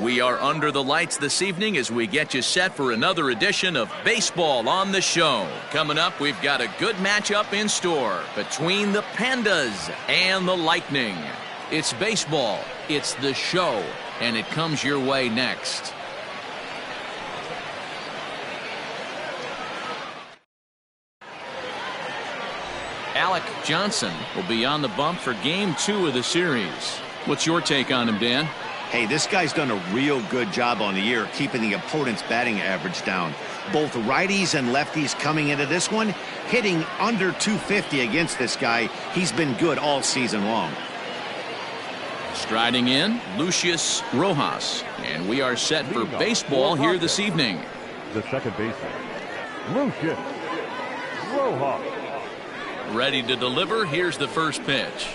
We are under the lights this evening as we get you set for another edition of Baseball on the Show. Coming up, we've got a good matchup in store between the Pandas and the Lightning. It's baseball, it's the show, and it comes your way next. Alec Johnson will be on the bump for Game 2 of the series. What's your take on him, Dan? Hey, this guy's done a real good job on the year keeping the opponent's batting average down. Both righties and lefties coming into this one, hitting under 250 against this guy. He's been good all season long. Striding in, Lucius Rojas. And we are set for baseball here this evening. The second baseman, Lucius Rojas. Ready to deliver. Here's the first pitch.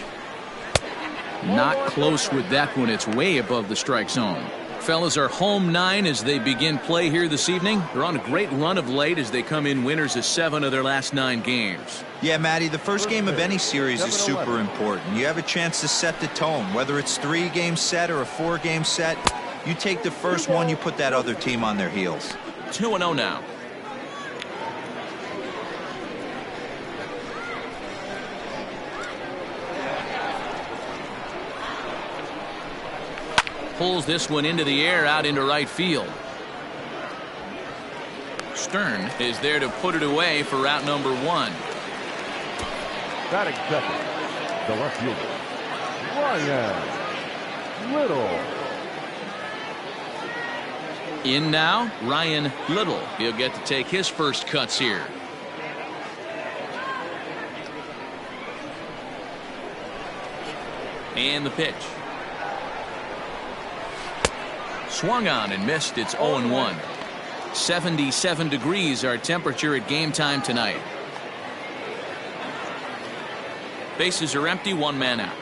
Not close with that one. It's way above the strike zone. Fellas are home 9 as they begin play here this evening. They're on a great run of late as they come in winners of 7 of their last 9 games. Yeah, Matty, the first game of any series is super important. You have a chance to set the tone, whether it's 3-game set or a 4-game set. You take the first one, you put that other team on their heels. 2-0 now. Pulls this one into the air out into right field. Stern is there to put it away for route number 1. Batting second, the left fielder, Ryan Little. In now, Ryan Little. He'll get to take his first cuts here. And the pitch. Swung on and missed. It's 0-1. 77 degrees our temperature at game time tonight. Bases are empty, 1 man out.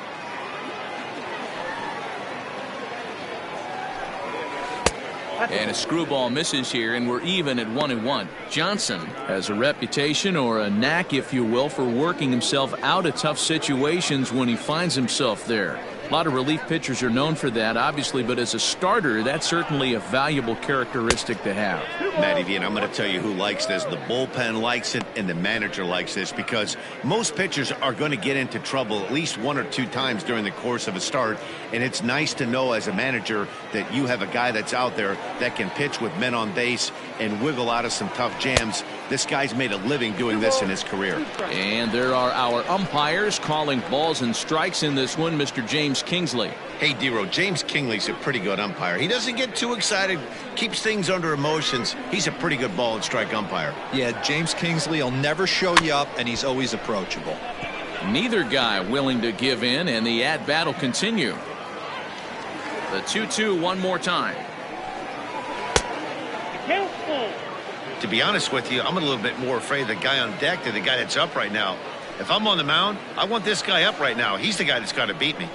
And a screwball misses here, and we're even at 1-1. Johnson has a reputation, or a knack if you will, for working himself out of tough situations when he finds himself there. A lot of relief pitchers are known for that, obviously, but as a starter, that's certainly a valuable characteristic to have. Matty V, and I'm going to tell you who likes this. The bullpen likes it, and the manager likes this, because most pitchers are going to get into trouble at least 1 or 2 times during the course of a start, and it's nice to know as a manager that you have a guy that's out there that can pitch with men on base and wiggle out of some tough jams. This guy's made a living doing this in his career. And there are our umpires calling balls and strikes in this one, Mr. James Kingsley. Hey, D-Row, James Kingsley's a pretty good umpire. He doesn't get too excited, keeps things under emotions. He's a pretty good ball and strike umpire. Yeah, James Kingsley will never show you up, and he's always approachable. Neither guy willing to give in, and the at-bat will continue. The 2-2 one more time. To be honest with you, I'm a little bit more afraid of the guy on deck than the guy that's up right now. If I'm on the mound, I want this guy up right now. He's the guy that's got to beat me.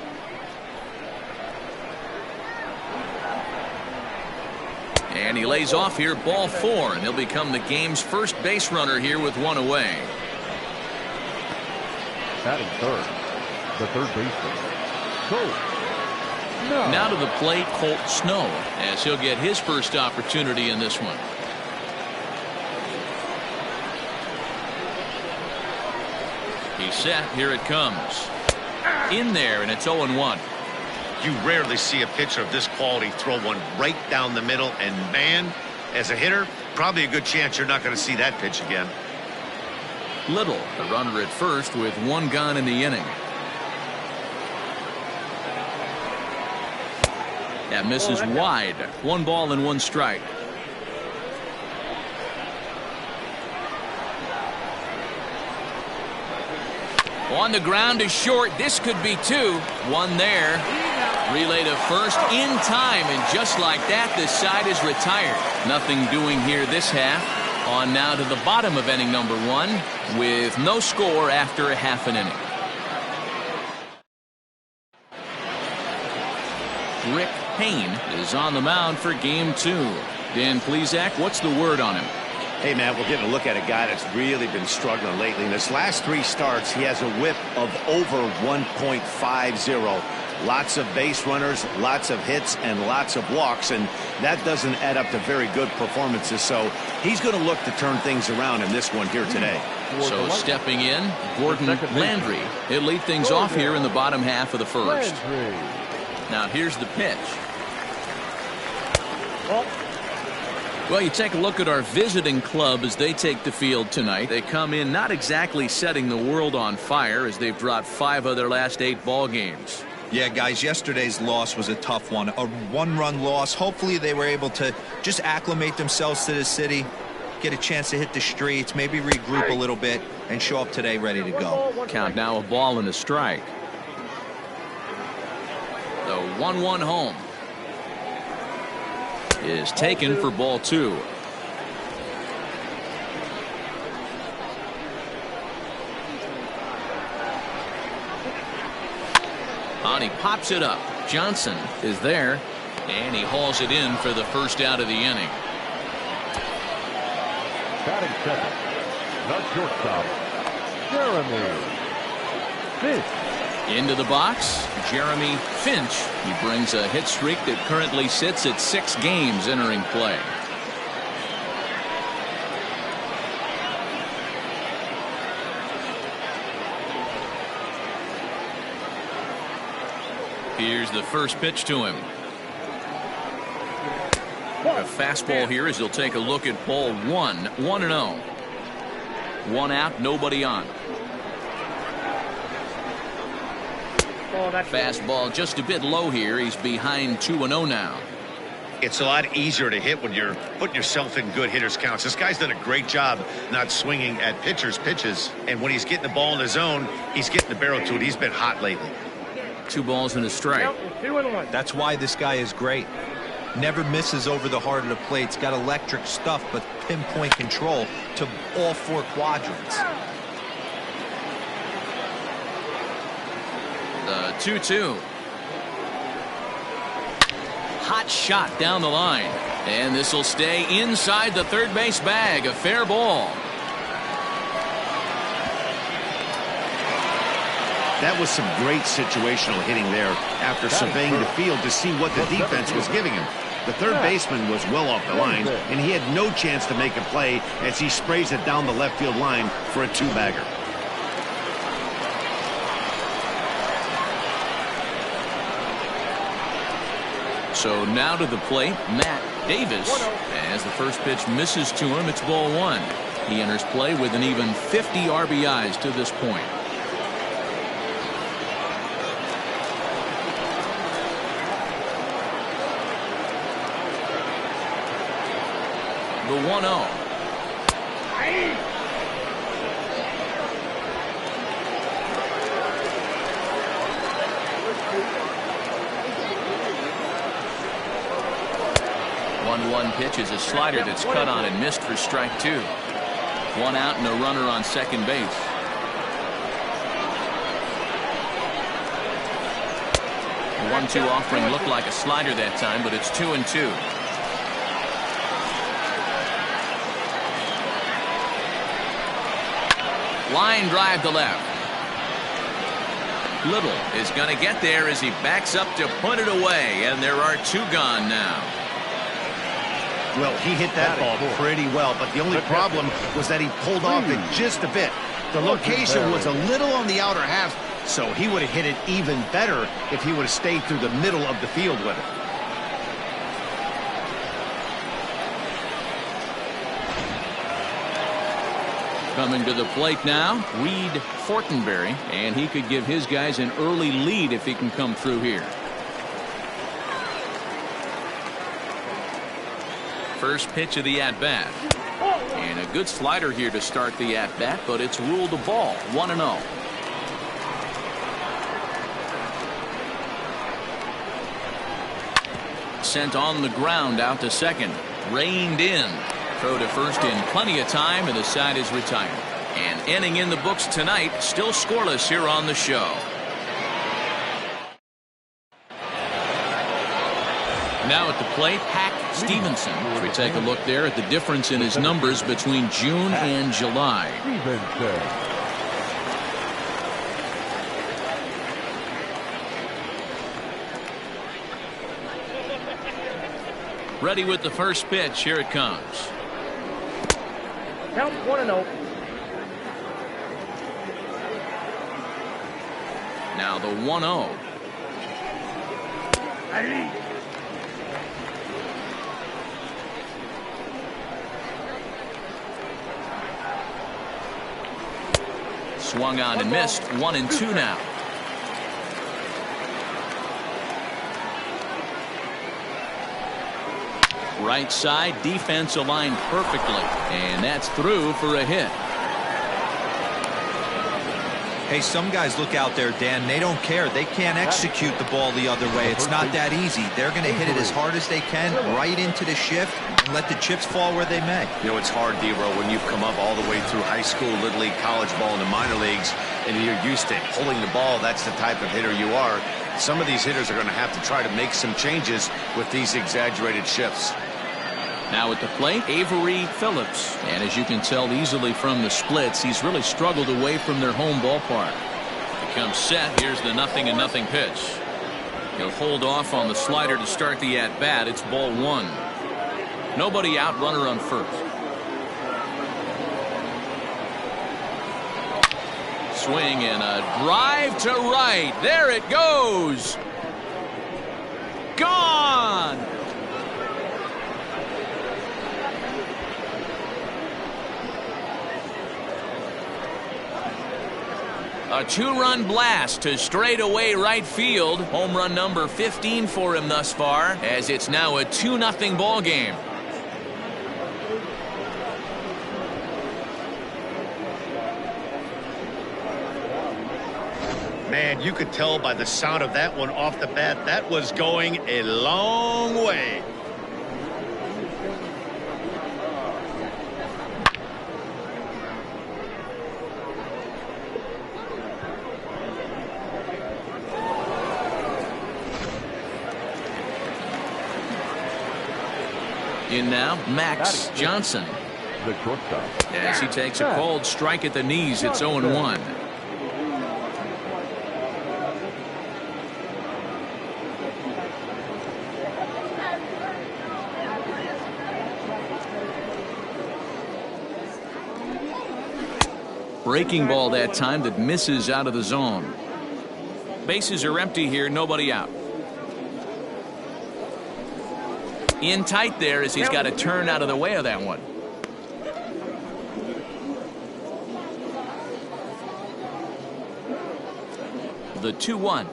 And he lays off here, ball 4, and he'll become the game's first base runner here with 1 away. Batting third, the third baseman, Colt Snow. Now to the plate, Colt Snow, as he'll get his first opportunity in this one. He's set. Here it comes. In there, and it's 0-1. You rarely see a pitcher of this quality throw one right down the middle, and man, as a hitter, probably a good chance you're not going to see that pitch again. Little, the runner at first with 1 gone in the inning. That misses wide. 1 ball and 1 strike. On the ground to short. This could be 2. 1 there. Relay to first in time, and just like that, the side is retired. Nothing doing here this half. On now to the bottom of inning number 1 with no score after a half an inning. Rick Payne is on the mound for game 2. Dan Plesac, what's the word on him? Hey, man, we're getting a look at a guy that's really been struggling lately. In his last 3 starts, he has a whip of over 1.50. Lots of base runners, lots of hits, and lots of walks, and that doesn't add up to very good performances. So he's going to look to turn things around in this one here today. So stepping in, Gordon Landry. He'll lead things off here in the bottom half of the first. Now here's the pitch. Well, you take a look at our visiting club as they take the field tonight. They come in not exactly setting the world on fire as they've dropped 5 of their last 8 ball games. Yeah, guys, yesterday's loss was a tough one. A one-run loss. Hopefully they were able to just acclimate themselves to the city, get a chance to hit the streets, maybe regroup a little bit, and show up today ready to go. Count now a ball and a strike. The 1-1 home is taken for ball 2. And he pops it up. Johnson is there, and he hauls it in for the first out of the inning. Batting second, the shortstop, Jeremy Finch. Into the box, Jeremy Finch. He brings a hit streak that currently sits at 6 games entering play. Here's the first pitch to him. A fastball here as he'll take a look at ball 1. 1-0. 1 out, nobody on. Fastball just a bit low here. He's behind 2-0 now. It's a lot easier to hit when you're putting yourself in good hitters counts. This guy's done a great job not swinging at pitchers' pitches. And when he's getting the ball in the zone, he's getting the barrel to it. He's been hot lately. 2 balls and a strike. That's why this guy is great. Never misses over the heart of the plate. He's got electric stuff, but pinpoint control to all 4 quadrants. The 2-2. Hot shot down the line. And this will stay inside the third base bag. A fair ball. That was some great situational hitting there after surveying the field to see what the defense was giving him. The third baseman was well off the line, and he had no chance to make a play as he sprays it down the left field line for a 2-bagger. So now to the plate, Matt Davis. As the first pitch misses to him, it's ball 1. He enters play with an even 50 RBIs to this point. The 1-0. One pitch is a slider that's cut on and missed for strike 2. 1 out and a runner on second base. The 1-2 offering looked like a slider that time, but it's 2-2. Line drive to left. Little is going to get there as he backs up to put it away, and there are 2 gone now. Well, he hit that ball pretty well, but the only problem was that he pulled off it just a bit. The location was a little on the outer half, so he would have hit it even better if he would have stayed through the middle of the field with it. Coming to the plate now, Reed Fortenberry, and he could give his guys an early lead if he can come through here. First pitch of the at-bat. And a good slider here to start the at-bat, but it's ruled a ball. 1-0. Sent on the ground out to second. Reined in. Throw to first in plenty of time, and the side is retired. And inning in the books tonight, still scoreless here on the show. Now at the plate, Hack Stevenson. As we take a look there at the difference in his numbers between June and July. Ready with the first pitch. Here it comes. Count 1-0. Now the 1-0. Swung on and missed. 1-2 now. Right side, defense aligned perfectly, and that's through for a hit. Hey, some guys look out there, Dan, they don't care. They can't execute the ball the other way. It's not that easy. They're going to hit it as hard as they can, right into the shift, and let the chips fall where they may. You know, it's hard, D-Row, when you've come up all the way through high school, Little League, college ball, and the minor leagues, and you're used to pulling the ball. That's the type of hitter you are. Some of these hitters are going to have to try to make some changes with these exaggerated shifts. Now at the plate, Avery Phillips. And as you can tell easily from the splits, he's really struggled away from their home ballpark. He comes set. Here's the 0-0 pitch. He'll hold off on the slider to start the at-bat. It's ball 1. Nobody out, runner on first. Swing and a drive to right. There it goes. Gone. A 2-run blast to straightaway right field. Home run number 15 for him thus far, as it's now a 2-0 ball game. Man, you could tell by the sound of that one off the bat, that was going a long way. In now, Max Johnson. The shortstop. As he takes a cold strike at the knees, it's 0-1. Breaking ball that time that misses out of the zone. Bases are empty here, nobody out. In tight there as he's got to turn out of the way of that one. The 2-1.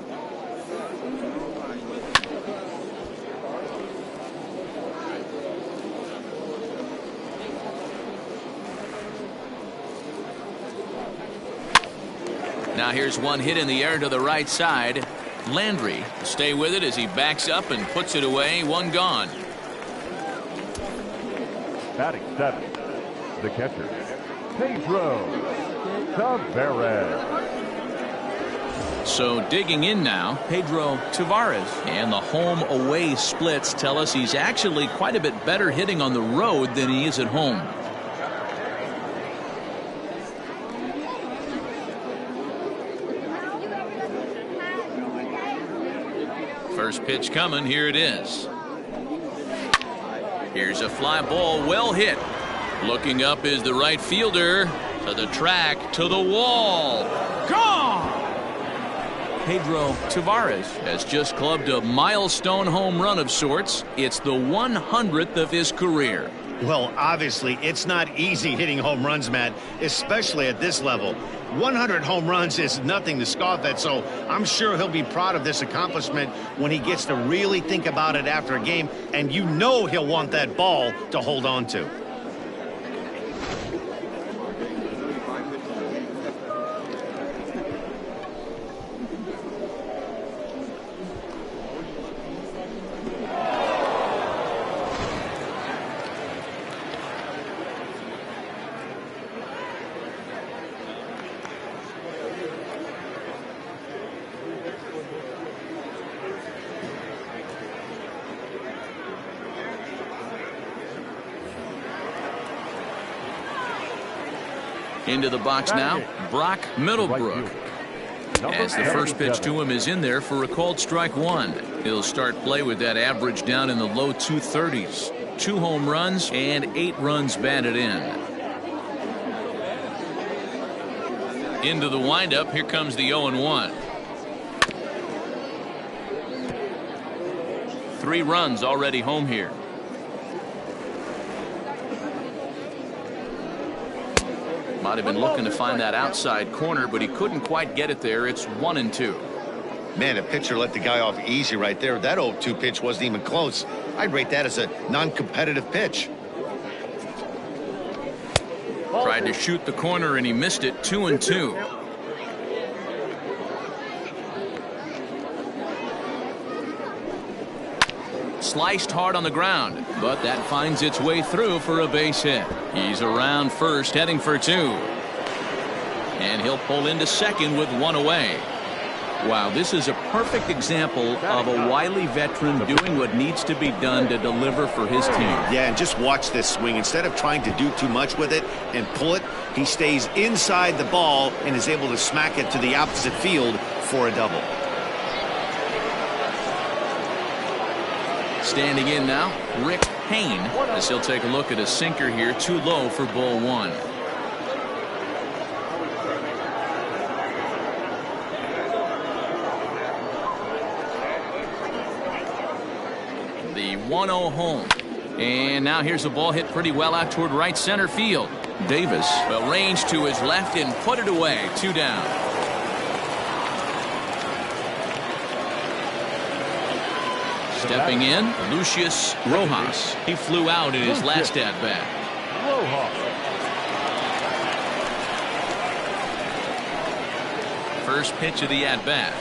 Now here's one hit in the air to the right side. Landry will stay with it as he backs up and puts it away. One gone. Batting 7, the catcher, Pedro Tavares. So digging in now, Pedro Tavares. And the home-away splits tell us he's actually quite a bit better hitting on the road than he is at home. First pitch coming. Here it is. Here's a fly ball, well hit. Looking up is the right fielder. To the track, to the wall. Gone! Pedro Tavares has just clubbed a milestone home run of sorts. It's the 100th of his career. Well, obviously, it's not easy hitting home runs, Matt, especially at this level. 100 home runs is nothing to scoff at, so I'm sure he'll be proud of this accomplishment when he gets to really think about it after a game, and you know he'll want that ball to hold on to. Into the box now, Brock Middlebrook. as the first pitch to him is in there for a called strike one. He'll start play with that average down in the low 230s. 2 home runs and 8 runs batted in. Into the windup, here comes the 0-1. 3 runs already home here. Might have been looking to find that outside corner, but he couldn't quite get it there. It's 1-2. Man, a pitcher let the guy off easy right there. That 0-2 pitch wasn't even close. I'd rate that as a non-competitive pitch. Tried to shoot the corner and he missed it. 2-2. Sliced hard on the ground, but that finds its way through for a base hit. He's around first, heading for 2. And he'll pull into second with 1 away. Wow, this is a perfect example of a wily veteran doing what needs to be done to deliver for his team. Yeah, and just watch this swing. Instead of trying to do too much with it and pull it, he stays inside the ball and is able to smack it to the opposite field for a double. Standing in now, Rick Payne, as he'll take a look at a sinker here, too low for ball 1. The 1-0 home. And now here's a ball hit pretty well out toward right center field. Davis will range to his left and put it away. 2 down. Stepping in, Lucius Rojas. He flew out in his last at-bat. First pitch of the at-bat.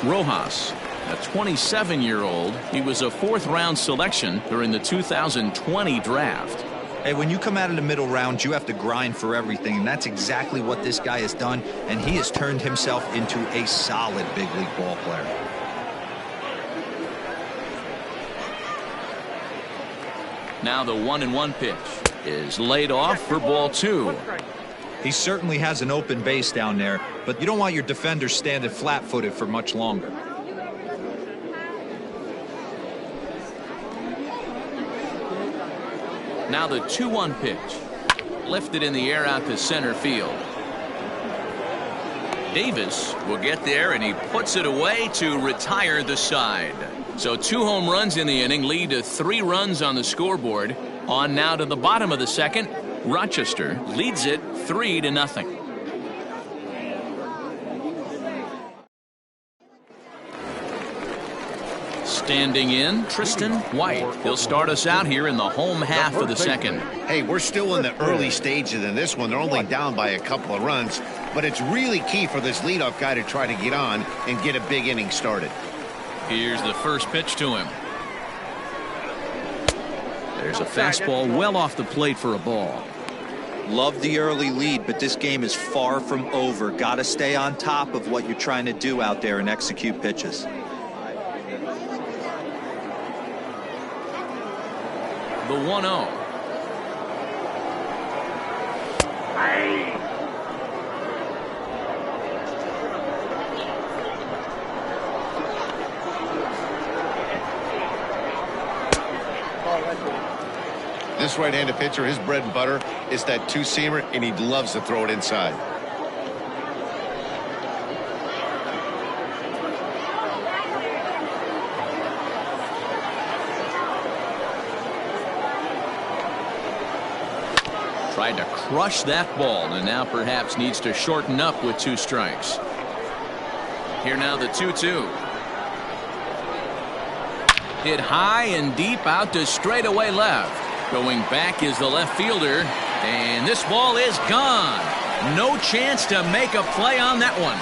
Rojas, a 27-year-old. He was a 4th-round selection during the 2020 draft. Hey, when you come out of the middle round, you have to grind for everything, and that's exactly what this guy has done, and he has turned himself into a solid big league ball player. Now the 1-1 pitch is laid off for ball 2. He certainly has an open base down there, but you don't want your defender standing flat-footed for much longer. Now the 2-1 pitch, lifted in the air out to center field. Davis will get there and he puts it away to retire the side. So 2 home runs in the inning lead to 3 runs on the scoreboard. On now to the bottom of the second. Rochester leads it 3-0. Standing in, Tristan White. He'll start us out here in the home half of the second. Hey, we're still in the early stages in this one. They're only down by a couple of runs, but it's really key for this leadoff guy to try to get on and get a big inning started. Here's the first pitch to him. There's a fastball well off the plate for a ball. Love the early lead, but this game is far from over. Got to stay on top of what you're trying to do out there and execute pitches. The 1-0. This right-handed pitcher, his bread and butter is that 2-seamer, and he loves to throw it inside. Tried to crush that ball and now perhaps needs to shorten up with 2 strikes. Here now the 2-2. Hit high and deep out to straightaway left. Going back is the left fielder, and this ball is gone. No chance to make a play on that one.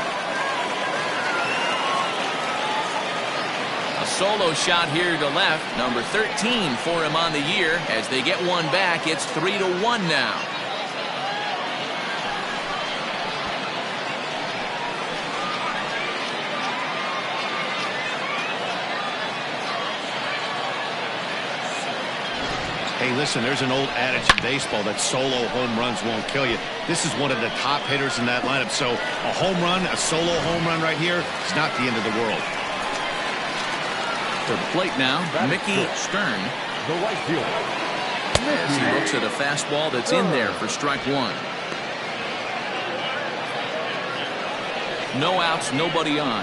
A solo shot here to left, number 13 for him on the year. As they get one back, it's 3-1 now. Hey, listen, there's an old adage in baseball that solo home runs won't kill you. This is one of the top hitters in that lineup. So a home run, a solo home run right here is not the end of the world. To the plate now, Mickey Stern. The right fielder. As he looks at a fastball that's in there for strike one. No outs, nobody on.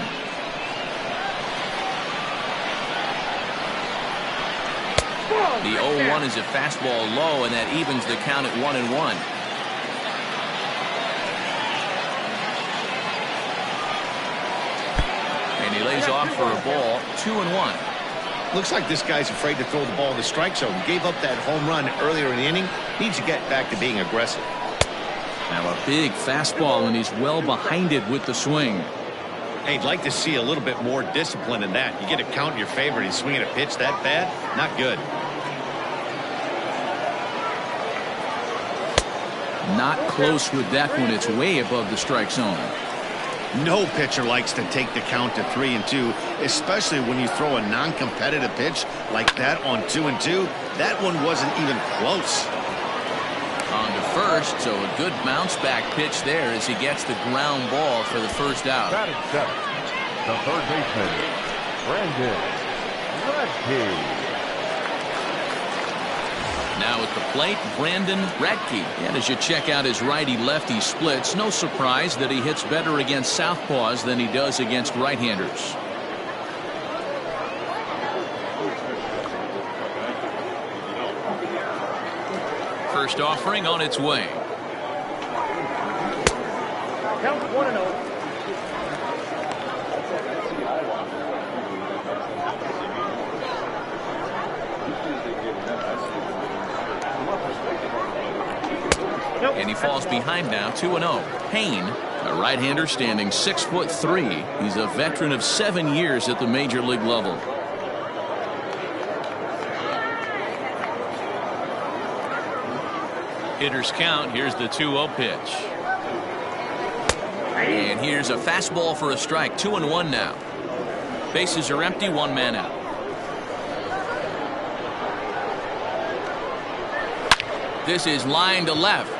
The 0-1 is a fastball low, and that evens the count at 1-1. And he lays off for a ball, 2-1. Looks like this guy's afraid to throw the ball in the strike zone. Gave up that home run earlier in the inning. Needs to get back to being aggressive. Now a big fastball, and he's well behind it with the swing. Hey, I'd like to see a little bit more discipline in that. You get a count in your favor and he's swinging a pitch that bad? Not good. Not close with that one. It's way above the strike zone. No pitcher likes to take the count to 3-2, especially when you throw a non-competitive pitch like that on 2-2. That one wasn't even close. On to first, so a good bounce back pitch there as he gets the ground ball for the first out. Batting seventh, the third baseman, Brandon Radke. Now at the plate, Brandon Radke. And as you check out his righty-lefty splits, no surprise that he hits better against southpaws than he does against right-handers. First offering on its way. Count 1-0. And he falls behind now, 2-0. Payne, a right-hander standing 6'3". He's a veteran of 7 years at the major league level. Hitters count. Here's the 2-0 pitch. And here's a fastball for a strike. 2-1 now. Bases are empty, one man out. This is line to left.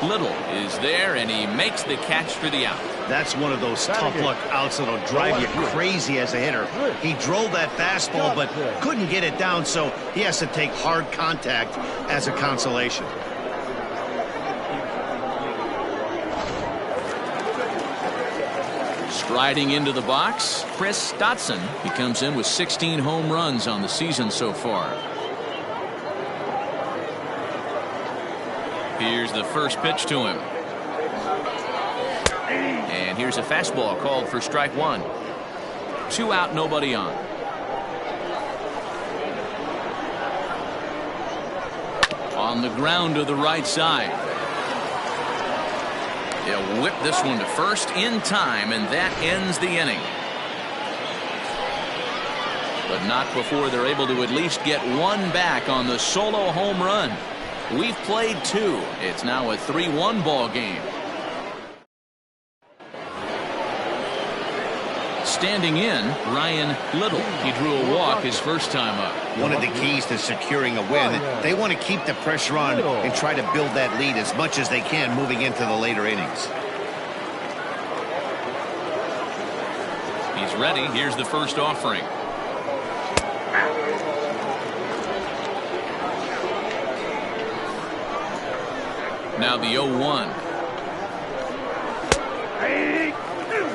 Little is there, and he makes the catch for the out. That's one of those tough luck outs that'll drive you crazy as a hitter. He drove that fastball but couldn't get it down, so he has to take hard contact as a consolation. Striding into the box, Chris Scotson. He comes in with 16 home runs on the season so far. Here's the first pitch to him. And here's a fastball called for strike one. 2 out, nobody on. On the ground to the right side. They'll whip this one to first in time, and that ends the inning. But not before they're able to at least get one back on the solo home run. We've played 2. It's now a 3-1 ball game. Standing in, Ryan Little. He drew a walk his first time up. One of the keys to securing a win, they want to keep the pressure on and try to build that lead as much as they can moving into the later innings. He's ready. Here's the first offering. Now the 0-1.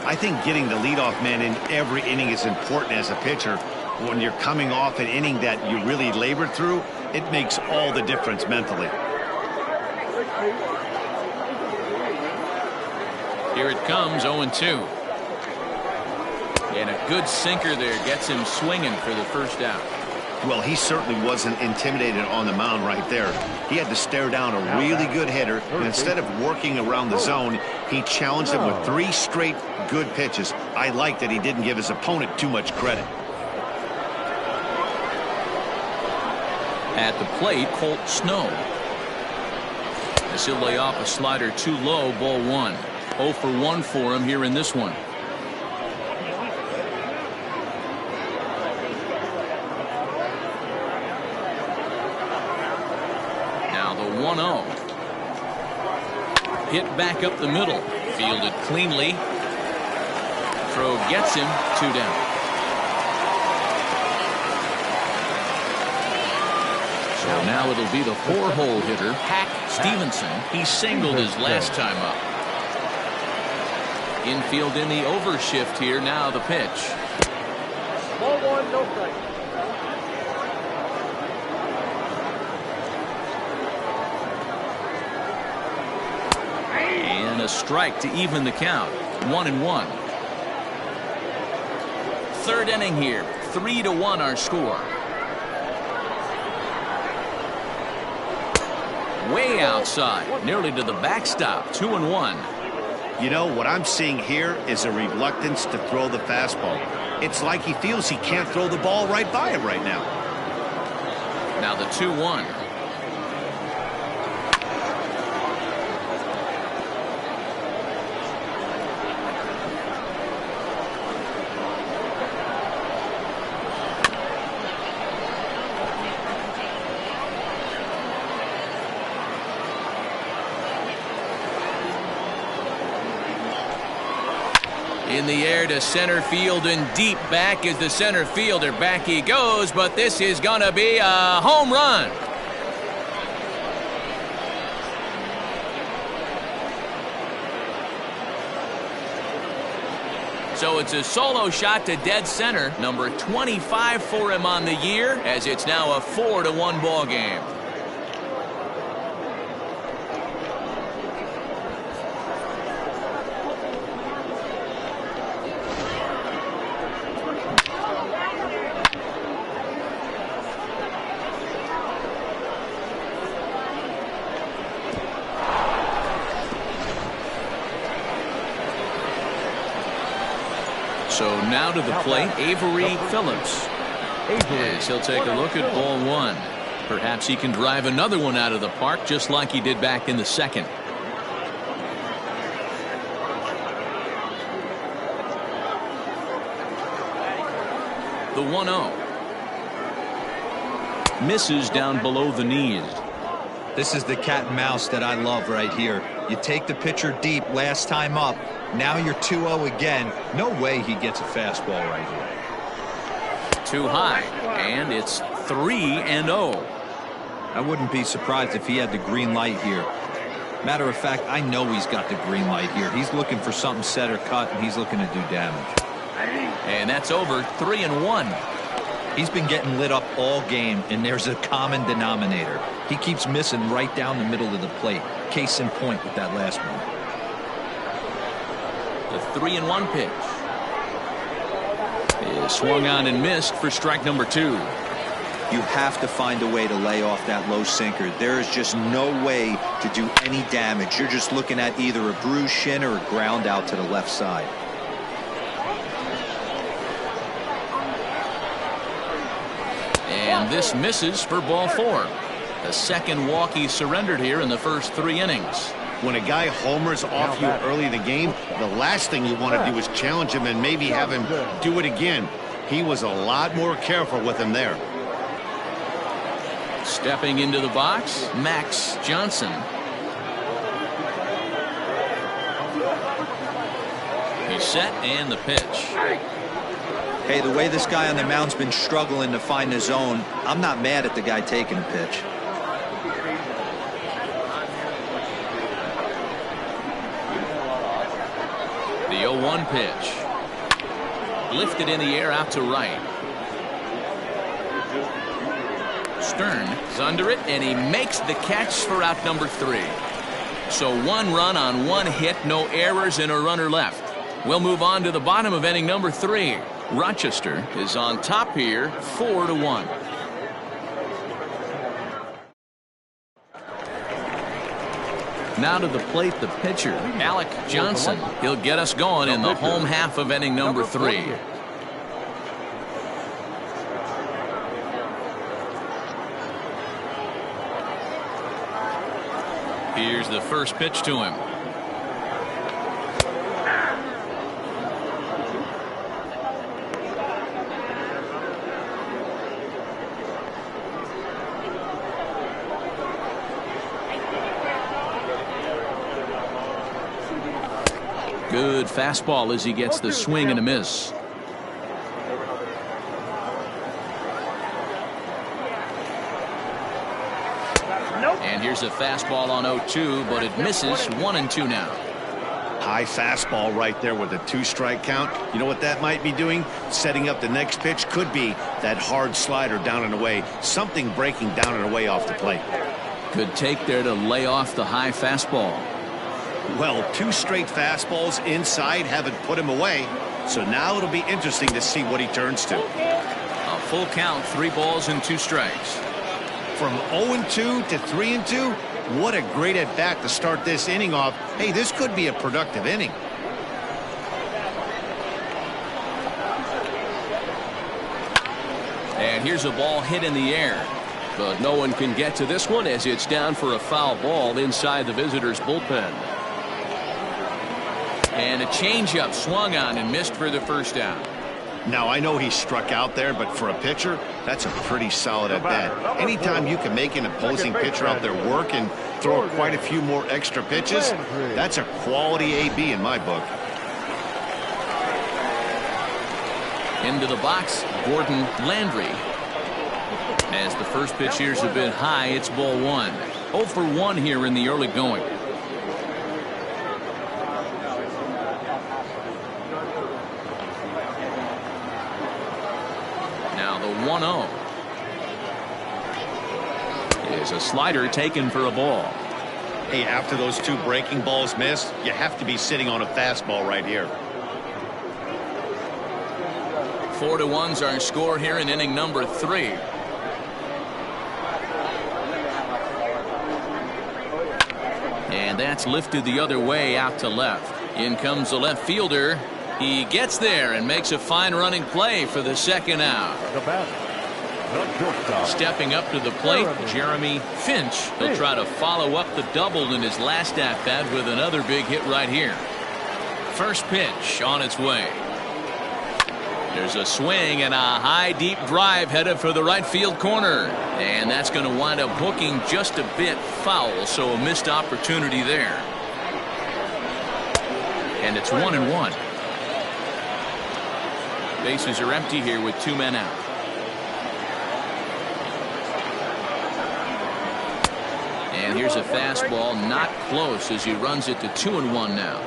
I think getting the leadoff man in every inning is important as a pitcher. When you're coming off an inning that you really labored through, it makes all the difference mentally. Here it comes, 0-2. And a good sinker there gets him swinging for the first out. Well, he certainly wasn't intimidated on the mound right there. He had to stare down a really good hitter, and instead of working around the zone, he challenged him with 3 straight good pitches. I like that he didn't give his opponent too much credit. At the plate, Colt Snow. As he'll lay off a slider too low, ball 1. 0 for 1 for him here in this one. Now the 1-0. Hit back up the middle. Fielded cleanly. Throw gets him. 2 down. So now it'll be the 4-hole hitter, Hack Stevenson. He singled his last time up. Infield in the overshift here. Now the pitch. Ball 1, no strike. And a strike to even the count. 1-1. Third inning here. 3-1 our score. Way outside, nearly to the backstop. 2-1. You know, what I'm seeing here is a reluctance to throw the fastball. It's like he feels he can't throw the ball right by him right now. Now the 2-1. In the air to center field and deep back is the center fielder. Back he goes, but this is going to be a home run. So it's a solo shot to dead center. Number 25 for him on the year, as it's now a 4-1 ball game. So now to the plate, Avery Phillips. Yes, he'll take a look at ball 1. Perhaps he can drive another one out of the park just like he did back in the second. The 1-0. Misses down below the knees. This is the cat and mouse that I love right here. You take the pitcher deep last time up. Now you're 2-0 again. No way he gets a fastball right here. Too high, and it's 3-0. I wouldn't be surprised if he had the green light here. Matter of fact, I know he's got the green light here. He's looking for something set or cut, and he's looking to do damage. And that's over. 3-1. He's been getting lit up all game, and there's a common denominator. He keeps missing right down the middle of the plate. Case in point with that last one. The 3-1 pitch is swung on and missed for strike number 2. You have to find a way to lay off that low sinker. There is just no way to do any damage. You're just looking at either a bruised shin or a ground out to the left side. And this misses for ball 4. The second walk he surrendered here in the first 3 innings. When a guy homers off you early in the game, the last thing you want to do is challenge him and maybe have him do it again. He was a lot more careful with him there. Stepping into the box, Max Johnson. He's set, and the pitch. Hey, the way this guy on the mound's been struggling to find his zone, I'm not mad at the guy taking a pitch. The 0-1 pitch. Lifted in the air out to right. Stern is under it, and he makes the catch for out number 3. So 1 run on 1 hit, no errors, and a runner left. We'll move on to the bottom of inning number 3. Rochester is on top here, 4-1. Now to the plate, the pitcher, Alec Johnson. He'll get us going in the home half of inning number 3. Here's the first pitch to him. Good fastball as he gets the swing and a miss. And here's a fastball on 0-2, but it misses. 1-2 now. High fastball right there with a 2-strike count. You know what that might be doing? Setting up the next pitch. Could be that hard slider down and away. Something breaking down and away off the plate. Good take there to lay off the high fastball. Well, 2 straight fastballs inside haven't put him away. So now it'll be interesting to see what he turns to. A full count, 3 balls and 2 strikes. From 0-2 to 3-2, what a great at-bat to start this inning off. Hey, this could be a productive inning. And here's a ball hit in the air. But no one can get to this one as it's down for a foul ball inside the visitors' bullpen. And a changeup swung on and missed for the first down. Now, I know he struck out there, but for a pitcher, that's a pretty solid at-bat. Anytime you can make an opposing pitcher out there work and throw quite a few more extra pitches, that's a quality AB in my book. Into the box, Gordon Landry. As the first pitch here's a bit high, it's ball 1. 0 for 1 here in the early going. Now the 1-0 is a slider taken for a ball. Hey, after those 2 breaking balls missed, you have to be sitting on a fastball right here. 4-1's our score here in inning number 3. And that's lifted the other way out to left. In comes the left fielder. He gets there and makes a fine running play for the second out. Stepping up to the plate, Jeremy Finch. He'll try to follow up the double in his last at-bat with another big hit right here. First pitch on its way. There's a swing and a high deep drive headed for the right field corner. And that's going to wind up hooking just a bit foul, so a missed opportunity there. And it's 1-1. Bases are empty here with 2 men out. And here's a fastball not close as he runs it to 2-1 now.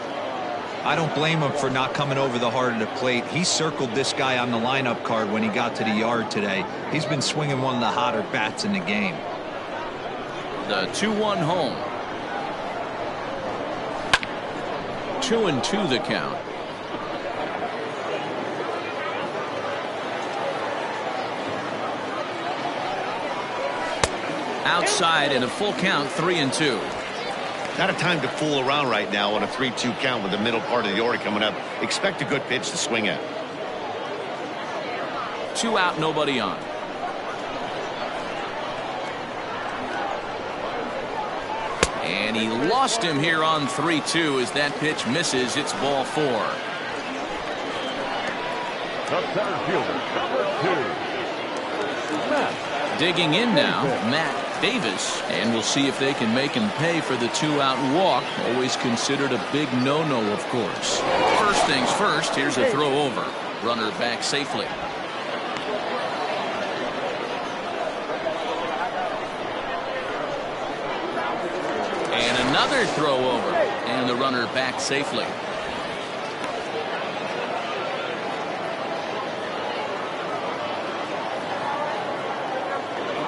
I don't blame him for not coming over the heart of the plate. He circled this guy on the lineup card when he got to the yard today. He's been swinging one of the hotter bats in the game. The 2-1 home. 2-2 the count. Outside in a full count, 3-2. Not a time to fool around right now on a 3-2 count with the middle part of the order coming up. Expect a good pitch to swing at. 2 out, nobody on. And he lost him here on 3-2 as that pitch misses. It's ball 4. The center fielder, number 2. Digging in now, Matt Davis, and we'll see if they can make him pay for the 2-out walk. Always considered a big no-no, of course. First things first, here's a throw over. Runner back safely. And another throw over, and the runner back safely.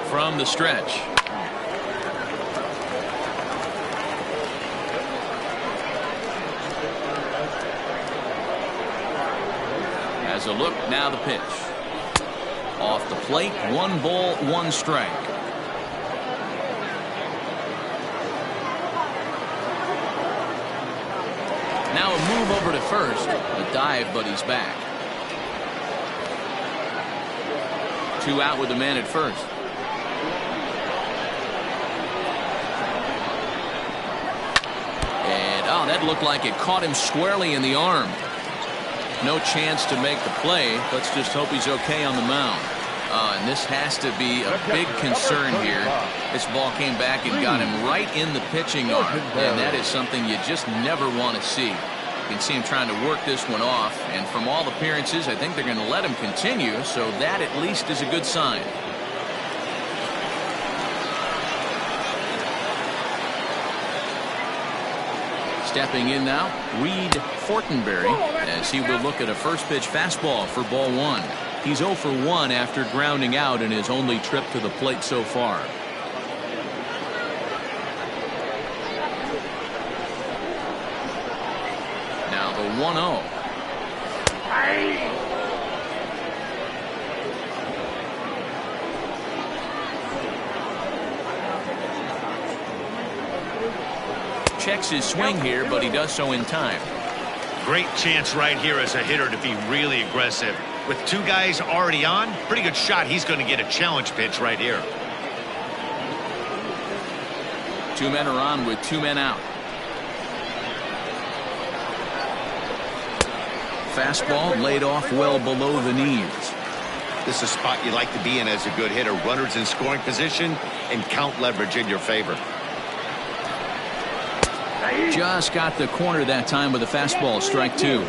From the stretch. Has a look, now the pitch. Off the plate, 1 ball, 1 strike. Now a move over to first. A dive, but he's back. 2 out with the man at first. And oh, that looked like it caught him squarely in the arm. No chance to make the play. Let's just hope he's okay on the mound. And this has to be a big concern here. This ball came back and got him right in the pitching arm. And that is something you just never want to see. You can see him trying to work this one off, and from all appearances I think they're going to let him continue, so that at least is a good sign. Stepping in now, Reed Fortenberry, as he will look at a first pitch fastball for ball one. He's 0 for 1 after grounding out in his only trip to the plate so far. Now the 1-0. Checks his swing here, but he does so in time. Great chance right here as a hitter to be really aggressive. With two guys already on, pretty good shot. He's going to get a challenge pitch right here. Two men are on with two men out. Fastball laid off well below the knees. This is a spot you like to be in as a good hitter. Runners in scoring position and count leverage in your favor. Just got the corner that time with a fastball, strike two.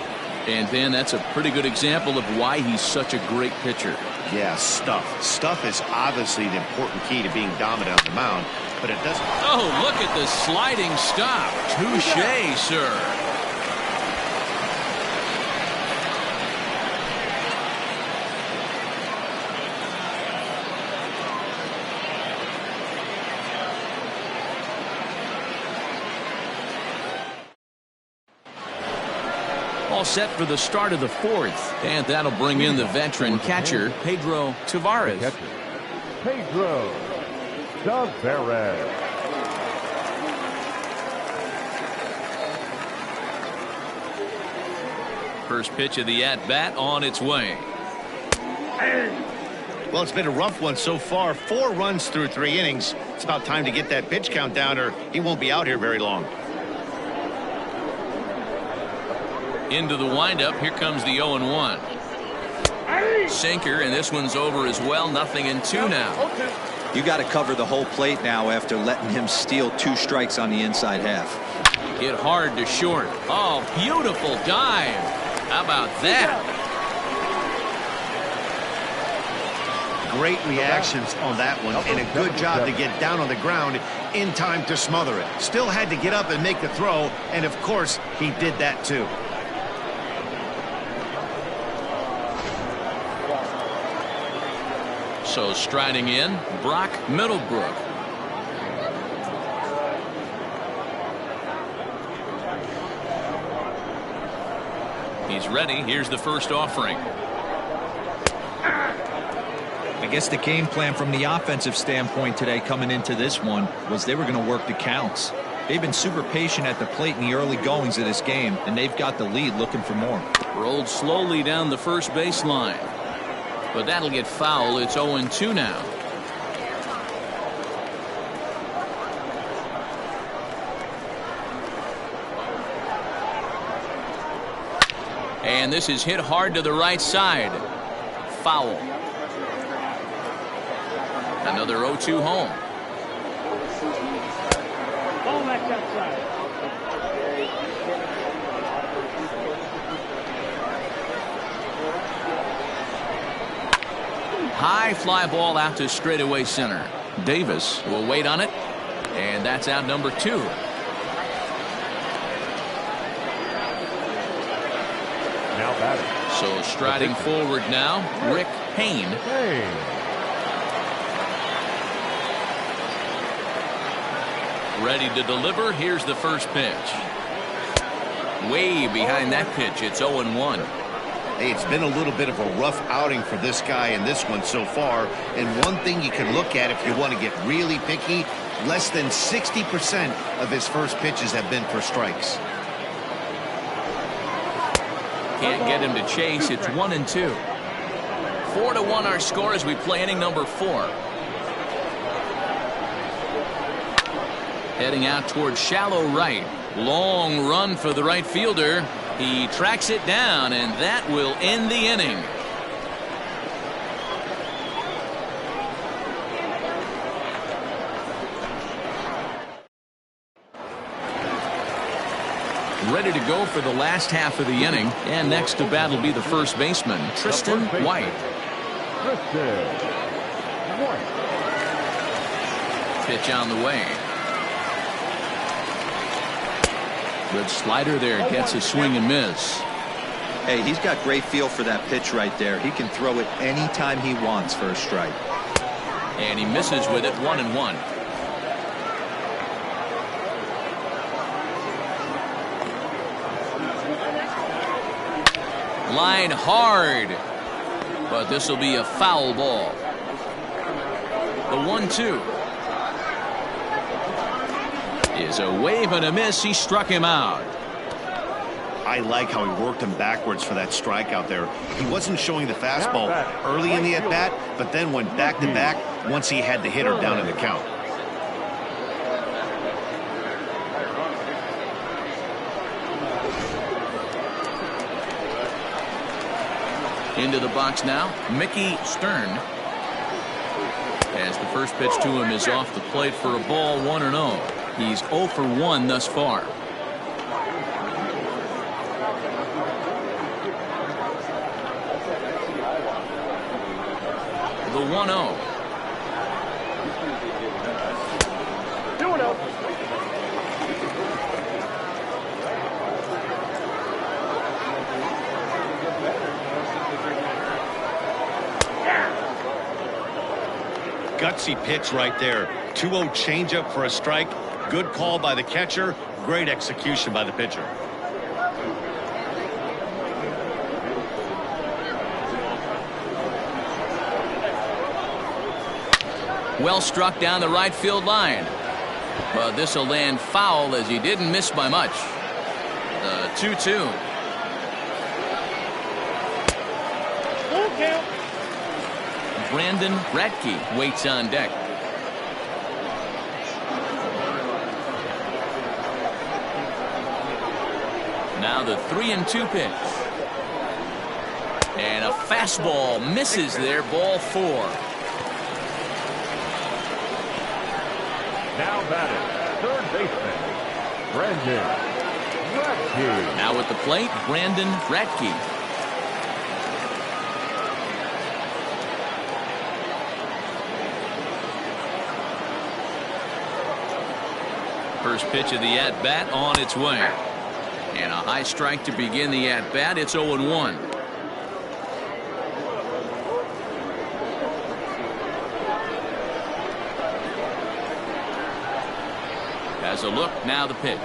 And then that's a pretty good example of why he's such a great pitcher. Yeah, stuff. Stuff is obviously the important key to being dominant on the mound, but it doesn't. Oh, look at the sliding stop. Touché, sir. All set for the start of the fourth, and that'll bring in the veteran catcher Pedro Tavares. Pedro Tavares. First pitch of the at-bat on its way. Well, it's been a rough one so far. 4 runs through 3 innings. It's about time to get that pitch count down, or he won't be out here very long. Into the windup. Here comes the 0-1. Sinker, and this one's over as well. 0-2 now. You got to cover the whole plate now after letting him steal 2 strikes on the inside half. Hit hard to short. Oh, beautiful dive. How about that? Great reactions on that one, and a good job to get down on the ground in time to smother it. Still had to get up and make the throw, and of course he did that too. So striding in, Brock Middlebrook. He's ready. Here's the first offering. I guess the game plan from the offensive standpoint today coming into this one was they were going to work the counts. They've been super patient at the plate in the early goings of this game, and they've got the lead looking for more. Rolled slowly down the first baseline. But that'll get foul. It's 0-2 now. And this is hit hard to the right side. Foul. Another 0-2 home. Ball back outside. High fly ball out to straightaway center. Davis will wait on it, and that's out number 2. Now batting. So striding forward now, Rick Payne. Ready to deliver. Here's the first pitch. Way behind that pitch. It's 0-1. Hey, it's been a little bit of a rough outing for this guy in this one so far. And one thing you can look at if you want to get really picky, less than 60% of his first pitches have been for strikes. Can't get him to chase. It's 1-2. 4-1 our score as we play inning number 4. Heading out towards shallow right. Long run for the right fielder. He tracks it down, and that will end the inning. ready to go for the last half of the inning. And next to bat will be the first baseman, Tristan White. Tristan White. Pitch on the way. Good slider there. Gets a swing and miss. Hey, he's got great feel for that pitch right there. He can throw it anytime he wants for a strike. And he misses with it. 1-1. Line hard, but this will be a foul ball. The 1-2 is a wave and a miss. He struck him out. I like how he worked him backwards for that strikeout there. He wasn't showing the fastball early in the at-bat, but then went back-to-back once he had the hitter down in the count. Into the box now, Mickey Stern. As the first pitch to him is off the plate for a ball, 1-0. He's 0 for 1 thus far. The 1-0. 2-0. Gutsy pitch right there. 2-0 changeup for a strike. Good call by the catcher. Great execution by the pitcher. Well struck down the right field line. But this will land foul as he didn't miss by much. The 2-2. Brandon Ratke waits on deck. Now the 3-2 pitch. And a fastball misses there. Ball 4. Now batting, third baseman, Brandon Ratke. Now at the plate, Brandon Ratke. First pitch of the at-bat on its way. And a high strike to begin the at-bat. It's 0-1. As a look, now the pitch.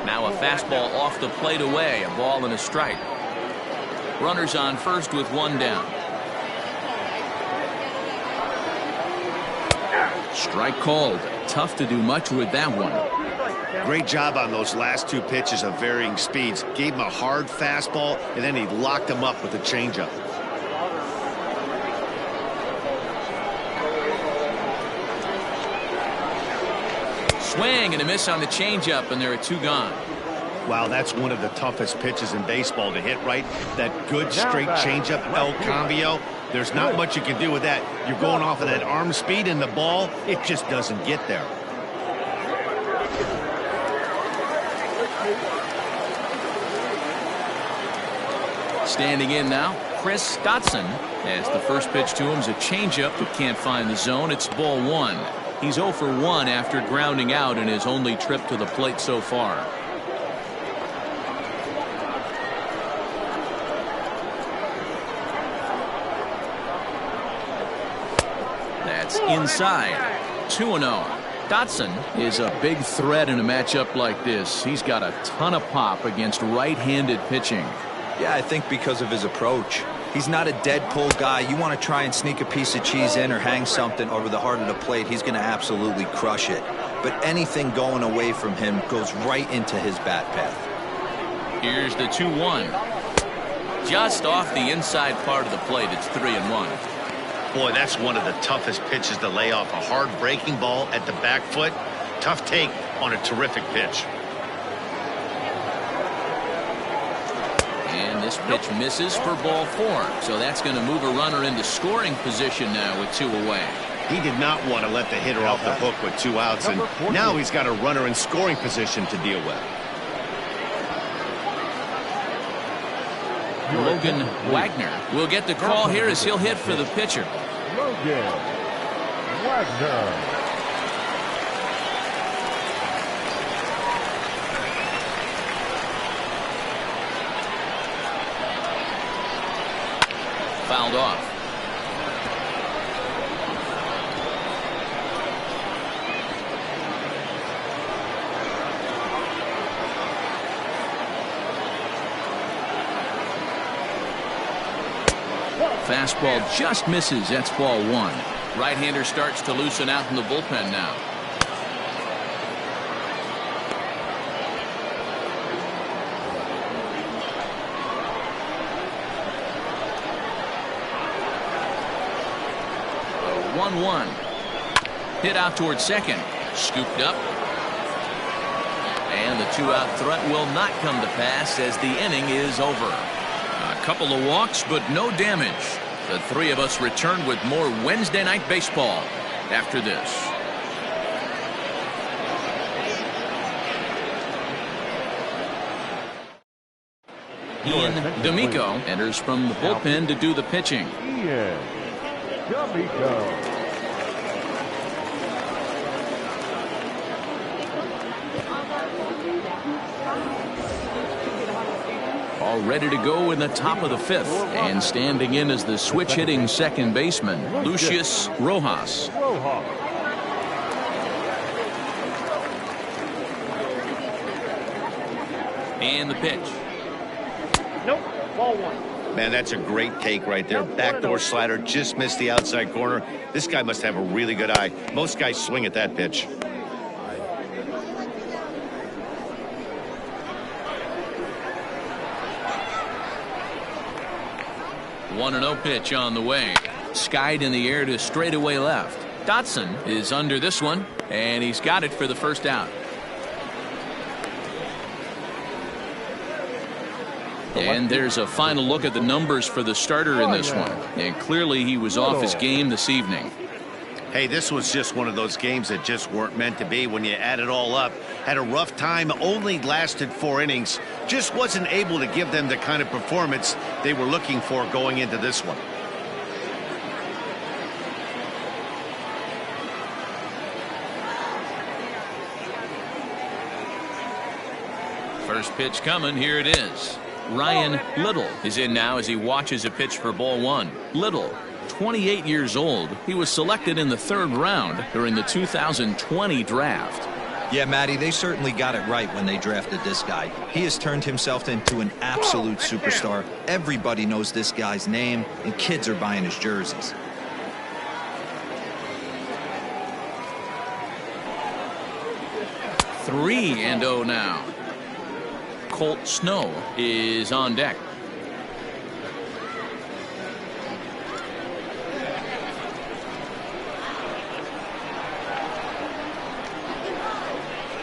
Now a fastball off the plate away. A ball and a strike. Runners on first with 1 down. Strike called. Tough to do much with that one. Great job on those last 2 pitches of varying speeds. Gave him a hard fastball, and then he locked him up with a changeup. Swing and a miss on the changeup, and there are 2 gone. Wow, that's one of the toughest pitches in baseball to hit right. That good straight changeup, El Cambio. There's not much you can do with that. You're going off of that arm speed, and the ball, it just doesn't get there. Standing in now, Chris Scotson. As the first pitch to him is a changeup that can't find the zone. It's ball 1. He's 0 for 1 after grounding out in his only trip to the plate so far. That's inside. 2-0. Scotson is a big threat in a matchup like this. He's got a ton of pop against right-handed pitching. Yeah, I think because of his approach. He's not a dead pull guy. You want to try and sneak a piece of cheese in or hang something over the heart of the plate, he's going to absolutely crush it. But anything going away from him goes right into his bat path. Here's the 2-1. Just off the inside part of the plate. It's 3-1. Boy, that's one of the toughest pitches to lay off. A hard breaking ball at the back foot. Tough take on a terrific pitch. And this pitch misses for ball 4. So that's going to move a runner into scoring position now with 2 away. He did not want to let the hitter off the hook with 2 outs, and now he's got a runner in scoring position to deal with. Logan Wagner will get the call here as he'll hit for the pitcher. Logan Wagner. Fouled off. Fastball just misses. That's ball one. Right-hander starts to loosen out in the bullpen now. A 1-1. Hit out towards second. Scooped up. And the two-out threat will not come to pass as the inning is over. A couple of walks, but no damage. The three of us return with more Wednesday Night Baseball after this. Ian D'Amico enters from the bullpen to do the pitching. Ian D'Amico. All ready to go in the top of the fifth, and standing in as the switch hitting second baseman, Lucius Rojas. And the pitch. Nope, ball one. Man, that's a great take right there. Backdoor slider just missed the outside corner. This guy must have a really good eye. Most guys swing at that pitch. One 1-0 pitch on the way. Skied in the air to straightaway left. Scotson is under this one, and he's got it for the first out. And there's a final look at the numbers for the starter in this one. And clearly he was off his game this evening. Hey, this was just one of those games that just weren't meant to be when you add it all up. Had a rough time, only lasted 4 innings. Just wasn't able to give them the kind of performance they were looking for going into this one. First pitch coming. Here it is. Ryan Little is in now as he watches a pitch for ball one. Little, 28 years old. He was selected in the 3rd round during the 2020 draft. Yeah, Matty, they certainly got it right when they drafted this guy. He has turned himself into an absolute superstar. Everybody knows this guy's name, and kids are buying his jerseys. Three and 0 now. Colt Snow is on deck.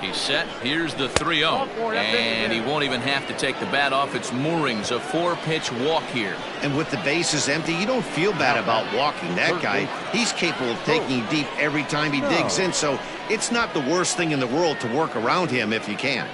He's set. Here's the 3-0. And he won't even have to take the bat off its moorings. A 4-pitch walk here. And with the bases empty, you don't feel bad about walking that guy. He's capable of taking deep every time he digs in, so it's not the worst thing in the world to work around him if you can.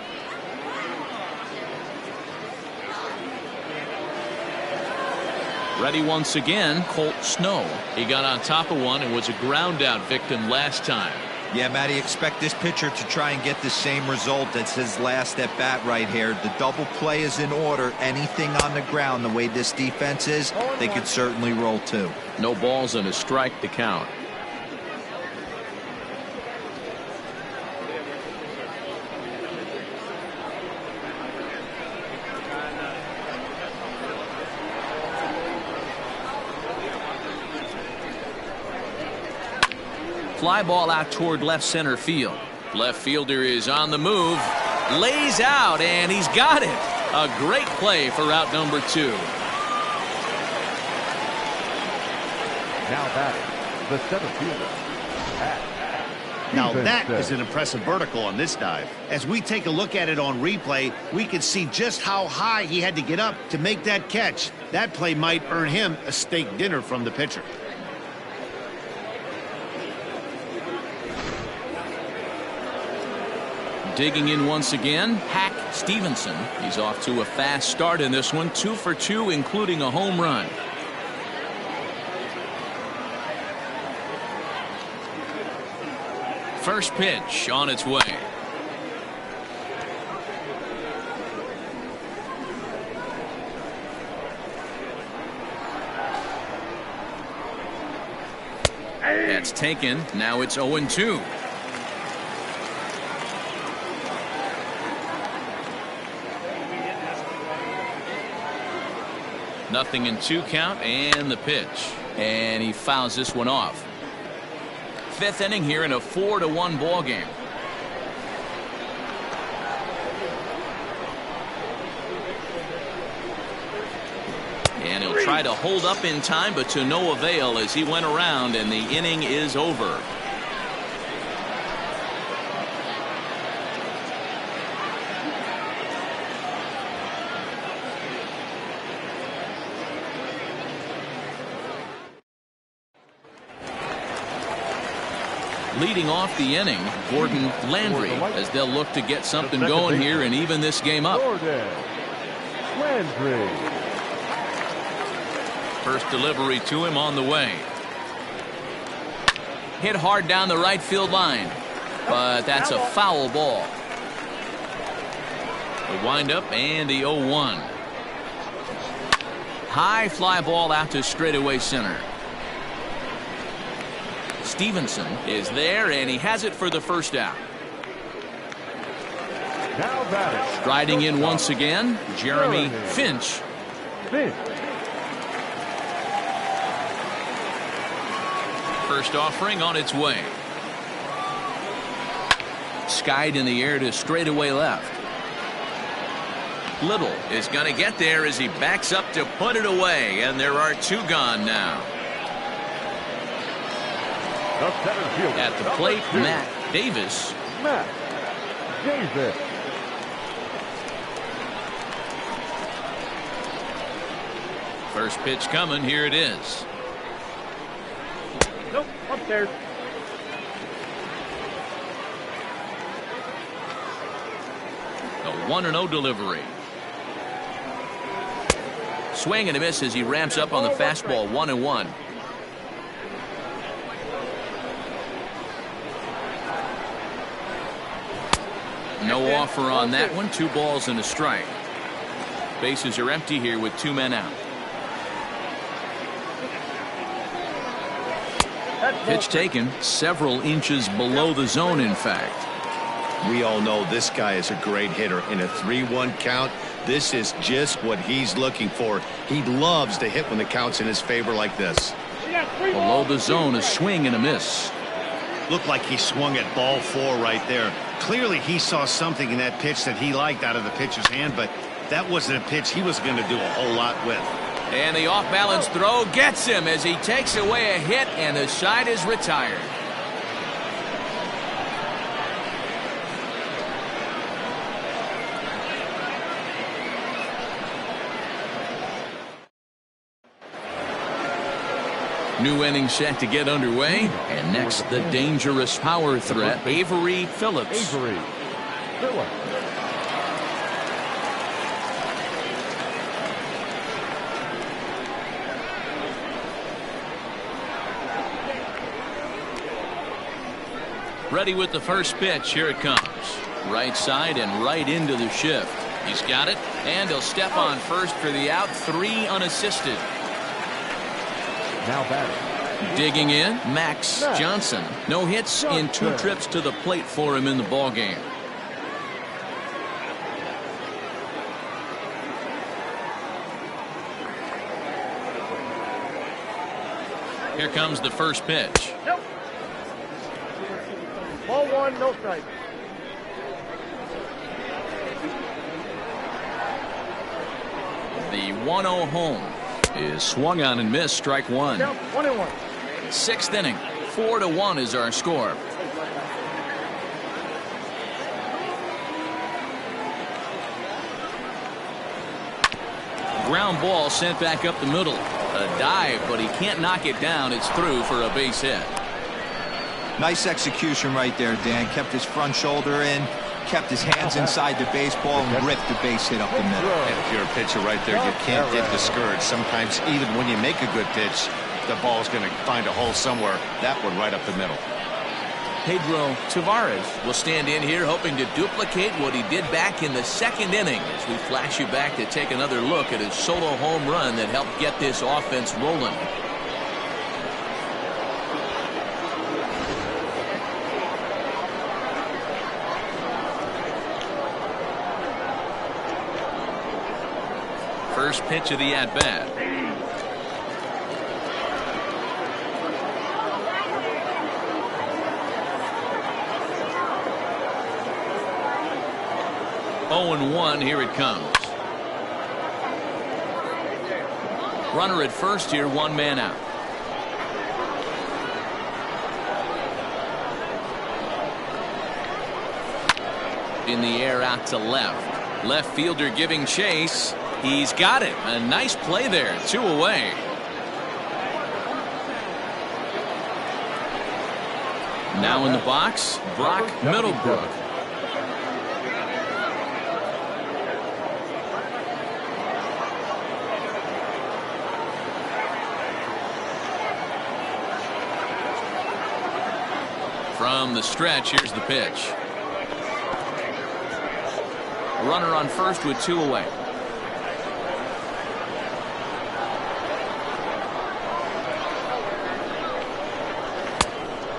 Ready once again, Colt Snow. He got on top of one and was a ground out victim last time. Yeah, Matty, expect this pitcher to try and get the same result as his last at bat right here. The double play is in order. Anything on the ground, the way this defense is, they could certainly roll too. No balls and a strike to count. Fly ball out toward left center field. Left fielder is on the move, lays out, and he's got it. A great play for out number 2. Now batting, the center fielder. Now that is an impressive vertical on this dive. As we take a look at it on replay, we can see just how high he had to get up to make that catch. That play might earn him a steak dinner from the pitcher. Digging in once again, Hack Stevenson. He's off to a fast start in this one, 2 for 2, including a home run. First pitch on its way. That's taken. Now it's 0-2. Nothing in 2 count, and the pitch. And he fouls this one off. 5th inning here in a 4-1 ball game. And he'll try to hold up in time, but to no avail as he went around, and the inning is over. Leading off the inning, Gordon Landry, as they'll look to get something going here and even this game up. Landry. First delivery to him on the way. Hit hard down the right field line, but that's a foul ball. The windup and the 0-1. High fly ball out to straightaway center. Stevenson is there, and he has it for the first out. Now batting. Striding in once again, Jeremy Finch. First offering on its way. Skied in the air to straightaway left. Little is going to get there as he backs up to put it away, and there are 2 gone now. At the plate, Matt Davis. First pitch coming. Here it is. Nope, upstairs. A 1-0 delivery. Swing and a miss as he ramps up on the fastball. 1-1. No offer on that one. 2 balls and a strike. Bases are empty here with 2 men out. Pitch taken several inches below the zone, in fact. We all know this guy is a great hitter. In a 3-1 count, this is just what he's looking for. He loves to hit when the count's in his favor like this. Below the zone, a swing and a miss. Looked like he swung at ball 4 right there. Clearly he saw something in that pitch that he liked out of the pitcher's hand, but that wasn't a pitch he was going to do a whole lot with. And the off-balance throw gets him as he takes away a hit, and the side is retired. New inning set to get underway, and next the dangerous power threat, Avery Phillips. Ready with the first pitch. Here it comes. Right side and right into the shift. He's got it, and he'll step on first for the out. 3 unassisted. Now batting. Digging in, Max Johnson. No hits in 2 trips to the plate for him in the ball game. Here comes the first pitch. Nope. Ball 1, no strike. The 1-0 home is swung on and missed. Strike 1. 1-1. 6th inning. 4-1 is our score. Ground ball sent back up the middle. A dive, but he can't knock it down. It's through for a base hit. Nice execution right there, Dan. Kept his front shoulder in, kept his hands inside the baseball and ripped the base hit up the middle. And if you're a pitcher right there, you can't get discouraged. Sometimes even when you make a good pitch, the ball's going to find a hole somewhere. That one right up the middle. Pedro Tavares will stand in here hoping to duplicate what he did back in the second inning as we flash you back to take another look at his solo home run that helped get this offense rolling. First pitch of the at-bat. Oh, 0-1, here it comes. Runner at first here, one man out. In the air out to left. Left fielder giving chase. He's got it. A nice play there. 2 away. Now in the box, Brock Middlebrook. From the stretch, here's the pitch. Runner on first with 2 away.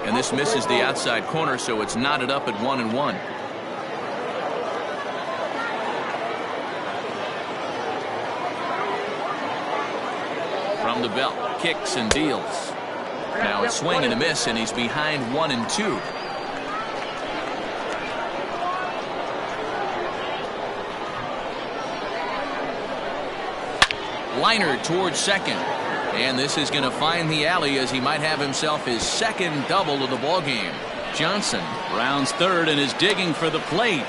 And this misses the outside corner, so it's knotted up at 1-1. From the belt, kicks and deals. Now a swing and a miss, and he's behind 1-2. Liner towards second. And this is going to find the alley as he might have himself his second double of the ballgame. Johnson rounds third and is digging for the plate.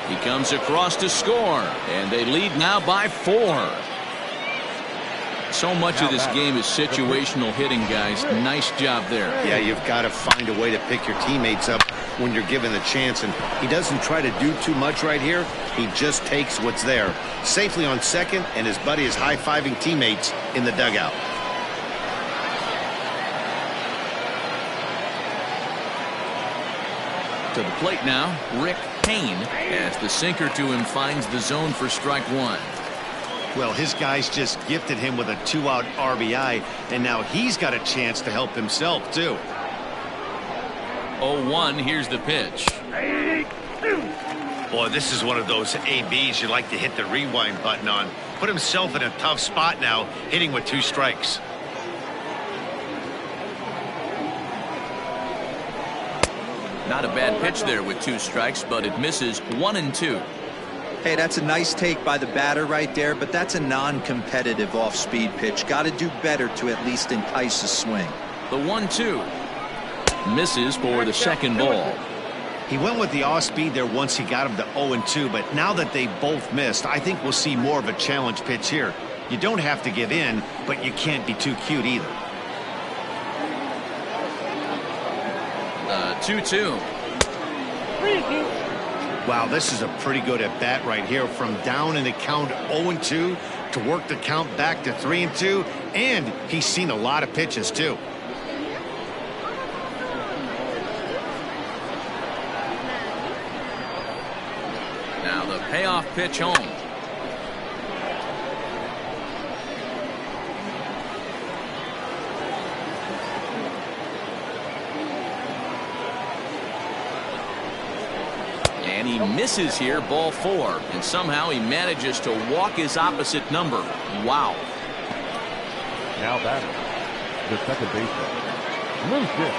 He comes across to score, and they lead now by 4. So much of this game is situational hitting, guys. Nice job there. Yeah, you've got to find a way to pick your teammates up when you're given the chance, and he doesn't try to do too much right here. He just takes what's there. Safely on second, and his buddy is high-fiving teammates in the dugout. To the plate now, Rick Payne, as the sinker to him finds the zone for strike 1. Well, his guys just gifted him with a 2-out RBI, and now he's got a chance to help himself, too. 0-1, here's the pitch. Boy, this is one of those ABs you like to hit the rewind button on. Put himself in a tough spot now, hitting with 2 strikes. Not a bad pitch there with 2 strikes, but it misses 1-2. Hey, that's a nice take by the batter right there, but that's a non-competitive off-speed pitch. Got to do better to at least entice a swing. The 1-2 misses for the second ball. He went with the off-speed there once he got him to 0-2, but now that they both missed, I think we'll see more of a challenge pitch here. You don't have to give in, but you can't be too cute either. The 2-2. Wow, this is a pretty good at bat right here, from down in the count 0-2 to work the count back to 3-2, and he's seen a lot of pitches too. Now the payoff pitch home. And he misses here, ball 4, and somehow he manages to walk his opposite number. Wow. Now batting, the second baseman, Lucius.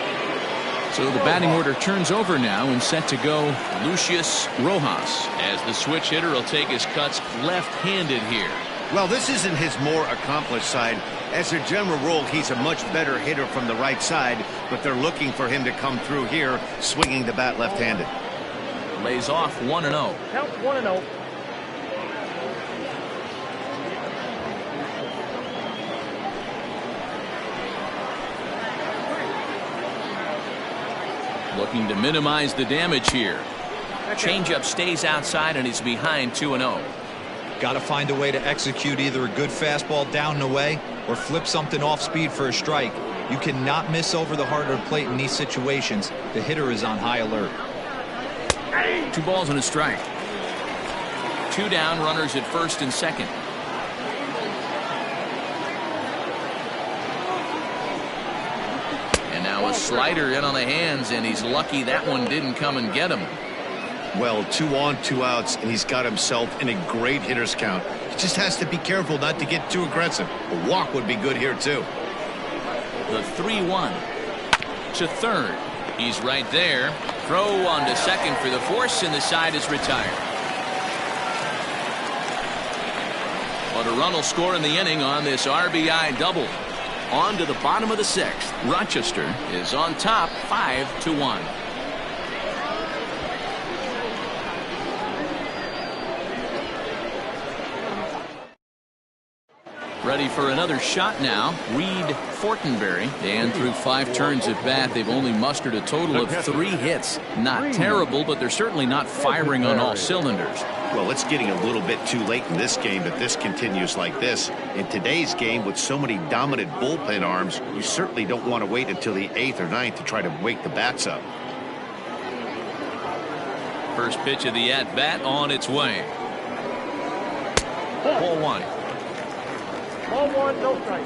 So the batting order turns over now and set to go Lucius Rojas, as the switch hitter will take his cuts left-handed here. Well, this isn't his more accomplished side. As a general rule, he's a much better hitter from the right side, but they're looking for him to come through here swinging the bat left-handed. Lays off 1-0. Count 1-0. Looking to minimize the damage here. Changeup stays outside and he's behind 2-0. Got to find a way to execute either a good fastball down and away or flip something off speed for a strike. You cannot miss over the heart of the plate in these situations. The hitter is on high alert. 2 balls and a strike. 2 down, runners at first and second. And now a slider in on the hands, and he's lucky that one didn't come and get him. Well, 2 on, 2 outs, and he's got himself in a great hitter's count. He just has to be careful not to get too aggressive. A walk would be good here, too. The 3-1 to third. He's right there. Throw on to second for the force, and the side is retired. But a run will score in the inning on this RBI double. On to the bottom of the 6th. Rochester is on top 5-1. Ready for another shot now. Reed Fortenberry. And through 5 turns at bat, they've only mustered a total of 3 hits. Not terrible, but they're certainly not firing on all cylinders. Well, it's getting a little bit too late in this game if this continues like this. In today's game, with so many dominant bullpen arms, you certainly don't want to wait until the 8th or 9th to try to wake the bats up. First pitch of the at-bat on its way. Ball 1. Ball 1, no strike.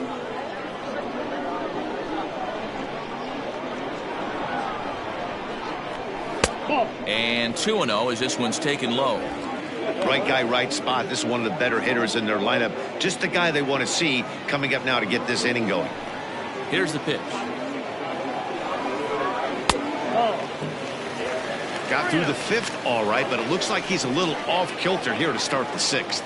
And 2-0 as this one's taken low. Right guy, right spot. This is one of the better hitters in their lineup. Just the guy they want to see coming up now to get this inning going. Here's the pitch. Got through the 5th all right, but it looks like he's a little off kilter here to start the 6th.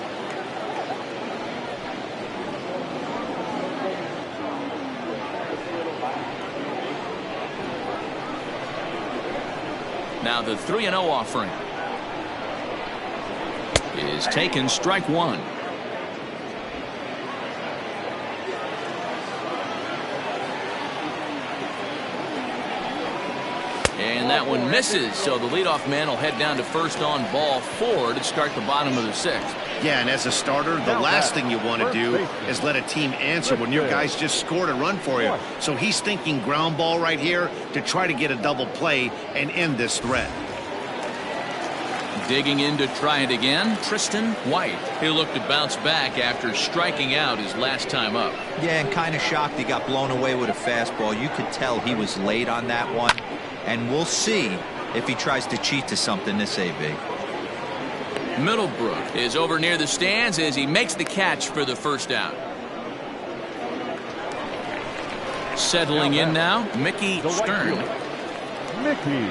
Now the 3-0 offering is taken, strike 1. And that one misses, so the leadoff man will head down to first on ball 4 to start the bottom of the 6th. Yeah, and as a starter, the last thing you want to do is let a team answer when your guys just scored a run for you. So he's thinking ground ball right here to try to get a double play and end this threat. Digging in to try it again, Tristan White. He'll look to bounce back after striking out his last time up. Yeah, and kind of shocked he got blown away with a fastball. You could tell he was late on that one. And we'll see if he tries to cheat to something this AB. Middlebrook is over near the stands as he makes the catch for the first out. Settling in now, Mickey Stern. Mickey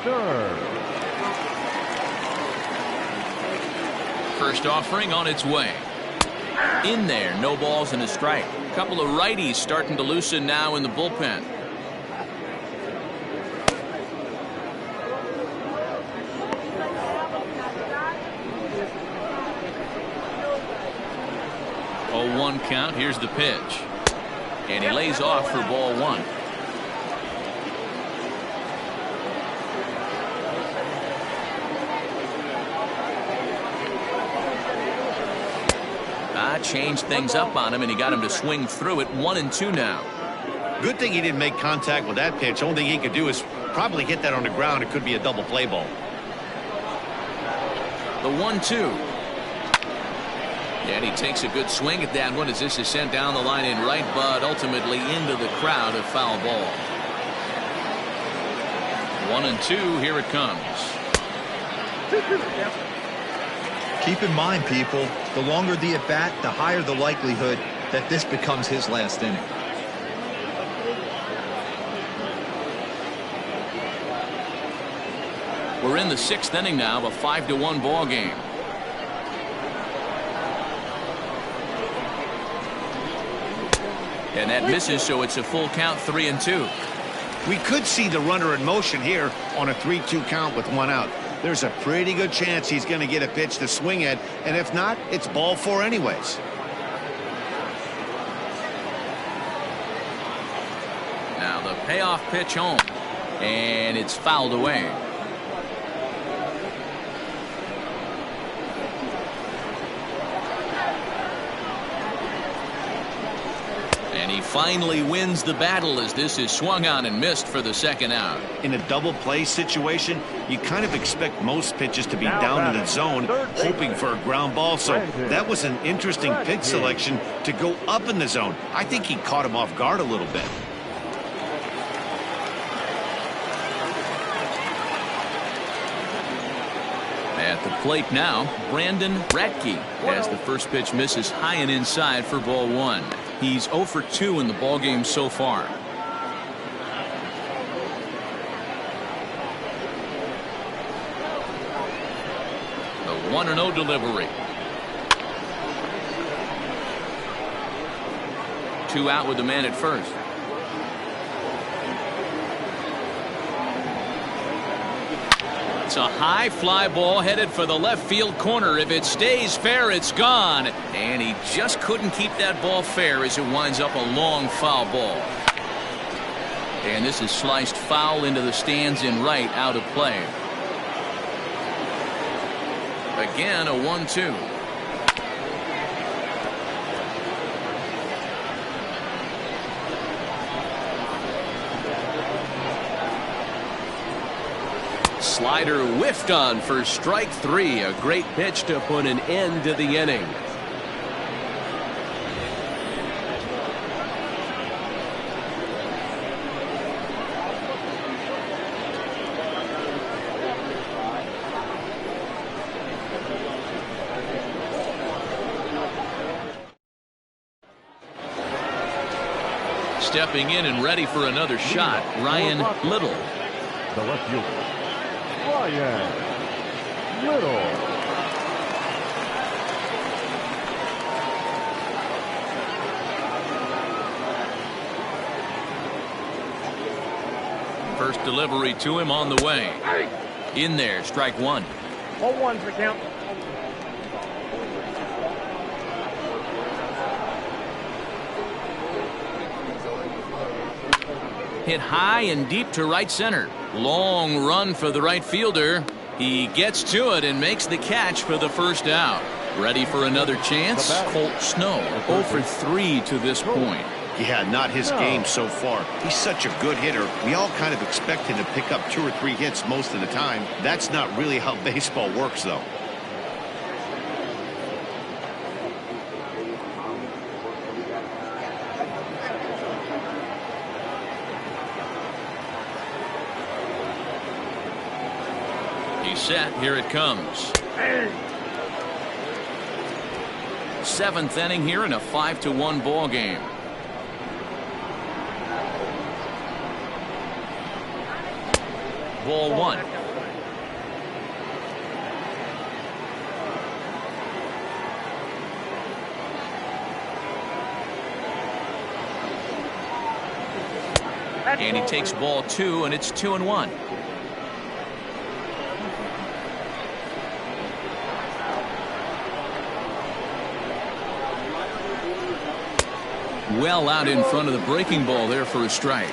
Stern. First offering on its way. In there, no balls and a strike. A couple of righties starting to loosen now in the bullpen. Oh, 1 count. Here's the pitch. And he lays off for ball 1. Changed things up on him, and he got him to swing through it. 1-2 now. Good thing he didn't make contact with that pitch. Only thing he could do is probably hit that on the ground. It could be a double play ball. The 1-2. And he takes a good swing at that one as this is sent down the line in right, but ultimately into the crowd, a foul ball. 1-2. Here it comes. Keep in mind, people, the longer the at-bat, the higher the likelihood that this becomes his last inning. We're in the 6th inning now, a 5-1 ball game. And that misses, so it's a full count, 3-2. We could see the runner in motion here on a 3-2 count with 1 out. There's a pretty good chance he's going to get a pitch to swing at, and if not, it's ball 4 anyways. Now the payoff pitch home, and it's fouled away. finally wins the battle as this is swung on and missed for the second out. In a double play situation, you kind of expect most pitches to be down in the zone, hoping for a ground ball. So that was an interesting pitch selection to go up in the zone. I think he caught him off guard a little bit. At the plate now, Brandon Ratke, as the first pitch misses high and inside for ball one. He's 0 for 2 in the ballgame so far. The 1-0 delivery. 2 out with the man at first. It's a high fly ball headed for the left field corner. If it stays fair, it's gone. And he just couldn't keep that ball fair as it winds up a long foul ball. And this is sliced foul into the stands in right, out of play. Again, a 1-2. Slider whiffed on for strike 3. A great pitch to put an end to the inning. Stepping in and ready for another shot, Ryan Little. The left fielder, Ryan Little. First delivery to him on the way. In there, strike 1. 0-1's the count. Hit high and deep to right center. Long run for the right fielder. He gets to it and makes the catch for the first out. Ready for another chance? Colt Snow, 0 for 3 to this point. Yeah, not his game so far. He's such a good hitter. We all kind of expect him to pick up 2 or 3 hits most of the time. That's not really how baseball works, though. He's set. Here it comes. 7th inning here in a 5-1 ball game. Ball 1. And he takes ball 2, and it's 2-1. Well out in front of the breaking ball there for a strike.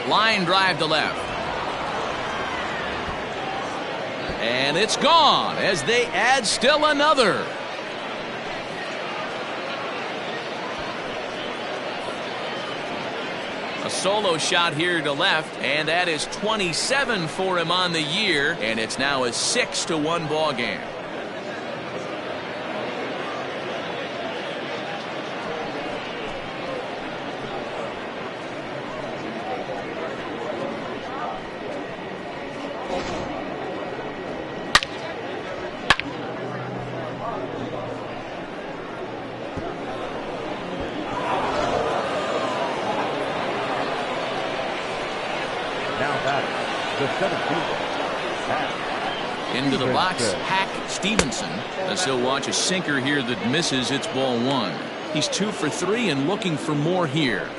Line drive to left. And it's gone as they add still another. A solo shot here to left, and that is 27 for him on the year, and it's now a 6-1 ball game. Into the box, Hack Stevenson, as he'll watch a sinker here that misses. It's ball 1. He's 2 for 3 and looking for more here.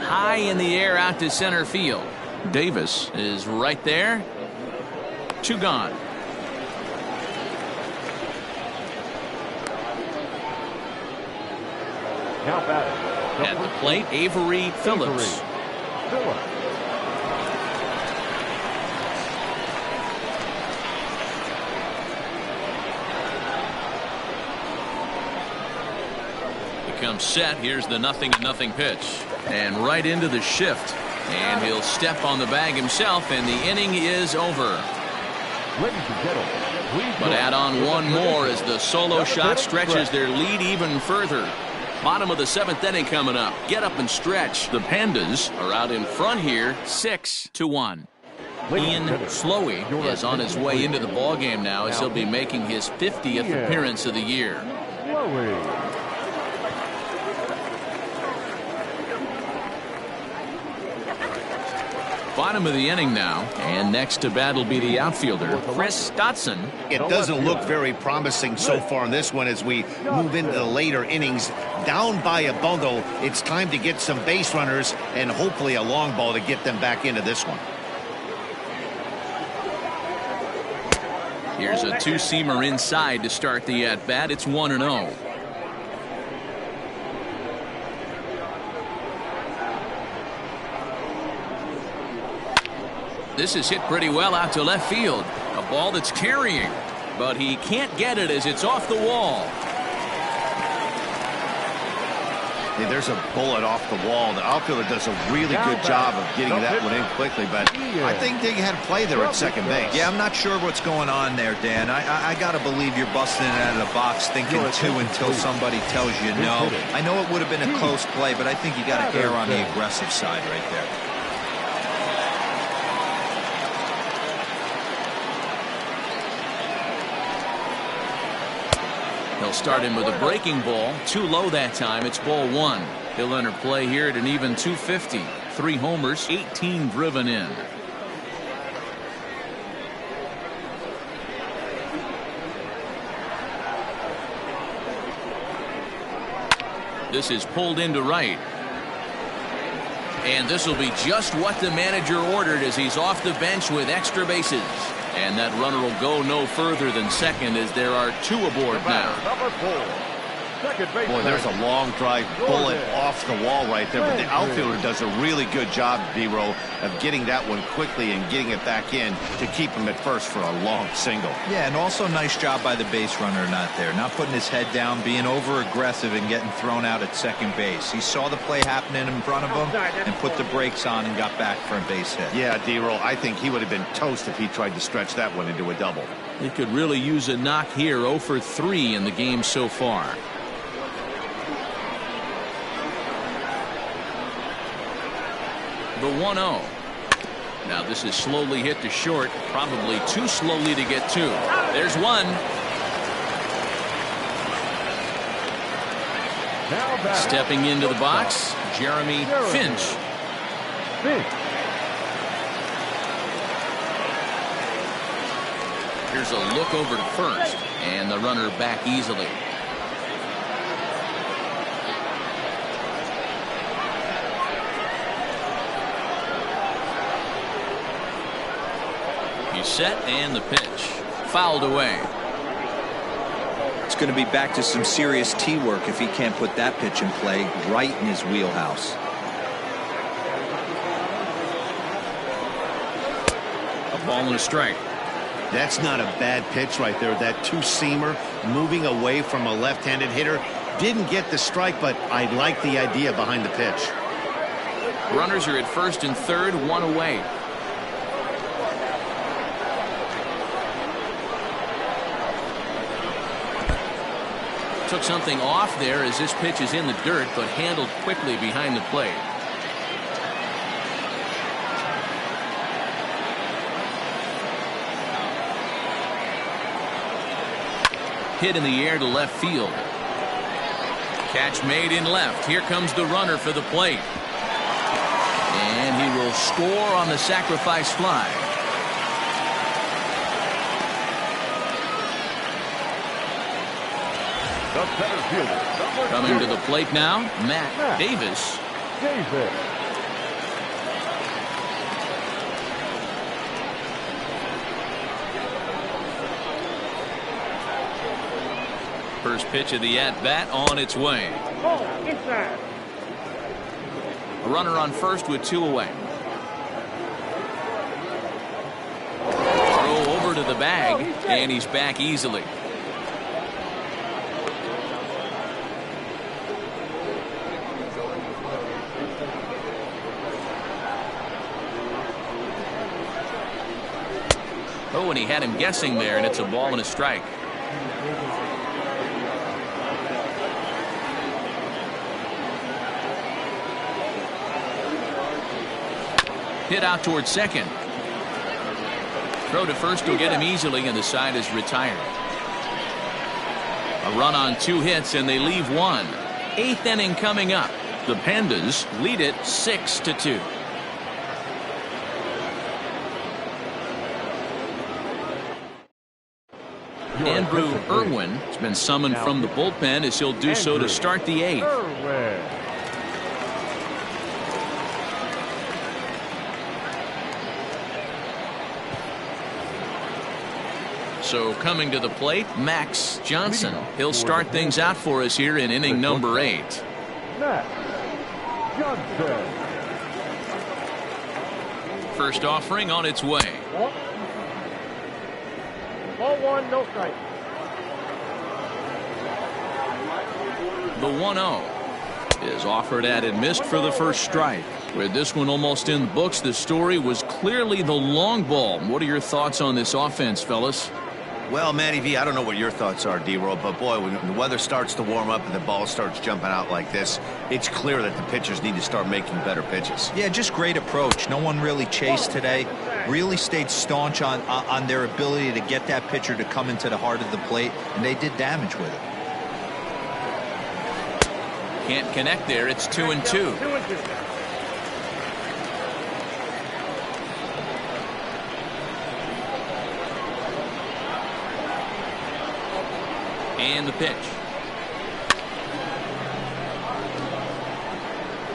High in the air out to center field. Davis is right there. 2 gone. Now batting. At the plate, Avery Phillips. Phillips. Comes set. Here's the 0-0 pitch. And right into the shift. And he'll step on the bag himself, and the inning is over. Ladies and gentlemen, but add on one more as the solo shot stretches their lead even further. Bottom of the 7th inning coming up. Get up and stretch. The Pandas are out in front here, 6-1. Ian Slowey is on his way into the ballgame now as he'll be making his 50th appearance of the year. Bottom of the inning now, and next to bat will be the outfielder, Scotson. It doesn't look very promising so far in this one as we move into the later innings. Down by a bundle, it's time to get some base runners and hopefully a long ball to get them back into this one. Here's a two-seamer inside to start the at-bat. It's 1-0. This is hit pretty well out to left field. A ball that's carrying, but he can't get it as it's off the wall. Hey, there's a bullet off the wall. The outfielder does a really good job of getting that one in quickly, but I think they had a play there at second base. Yeah, I'm not sure what's going on there, Dan. I got to believe you're busting it out of the box thinking two until somebody tells you no. I know it would have been a close play, but I think you got to err on the aggressive side right there. He'll start him with a breaking ball. Too low that time. It's ball 1. He'll enter play here at an even 250. 3 homers, 18 driven in. This is pulled into right. And this will be just what the manager ordered as he's off the bench with extra bases. And that runner will go no further than second as there are 2 aboard now. Number 4. Second base. Boy, there's a long drive bullet off the wall right there, but the outfielder does a really good job, D-Row, of getting that one quickly and getting it back in to keep him at first for a long single. Yeah, and also nice job by the base runner not putting his head down, being over aggressive and getting thrown out at second base. He saw the play happening in front of him and put the brakes on and got back for a base hit. Yeah, D-Row, I think he would have been toast if he tried to stretch that one into a double. He could really use a knock here. 0 for 3 in the game so far. The 1-0. Now this is slowly hit to short, probably too slowly to get to. There's one. Stepping into the box, Jeremy Finch. Here's a look over to first, and the runner back easily. Set and the pitch fouled away. It's going to be back to some serious tee work if he can't put that pitch in play right in his wheelhouse. A ball and a strike. That's not a bad pitch right there. That two-seamer moving away from a left-handed hitter. Didn't get the strike, but I like the idea behind the pitch. Runners are at first and third, 1 away. Took something off there as this pitch is in the dirt, but handled quickly behind the plate. Hit in the air to left field. Catch made in left. Here comes the runner for the plate. And he will score on the sacrifice fly. Coming to the plate now, Matt Davis. First pitch of the at-bat on its way. Oh, inside. A runner on first with 2 away. Throw over to the bag, and he's back easily. Oh, and he had him guessing there, and it's a ball and a strike. Hit out towards second. Throw to first will get him easily, and the side is retired. A run on 2 hits, and they leave 1. 8th inning coming up. The Pandas lead it 6-2. Andrew Irwin has been summoned from the bullpen as he'll do so to start the 8th. So coming to the plate, Max Johnson. He'll start things out for us here in inning number 8. Max Johnson. First offering on its way. Ball 1, no strike. The 1-0 is offered at and missed for the first strike. With this one almost in the books, the story was clearly the long ball. What are your thoughts on this offense, fellas? Well, Matty V, I don't know what your thoughts are, D-Roll, but boy, when the weather starts to warm up and the ball starts jumping out like this, it's clear that the pitchers need to start making better pitches. Yeah, just great approach. No one really chased today. Really stayed staunch on their ability to get that pitcher to come into the heart of the plate, and they did damage with it. Can't connect there. It's 2-2. 2-2. And the pitch.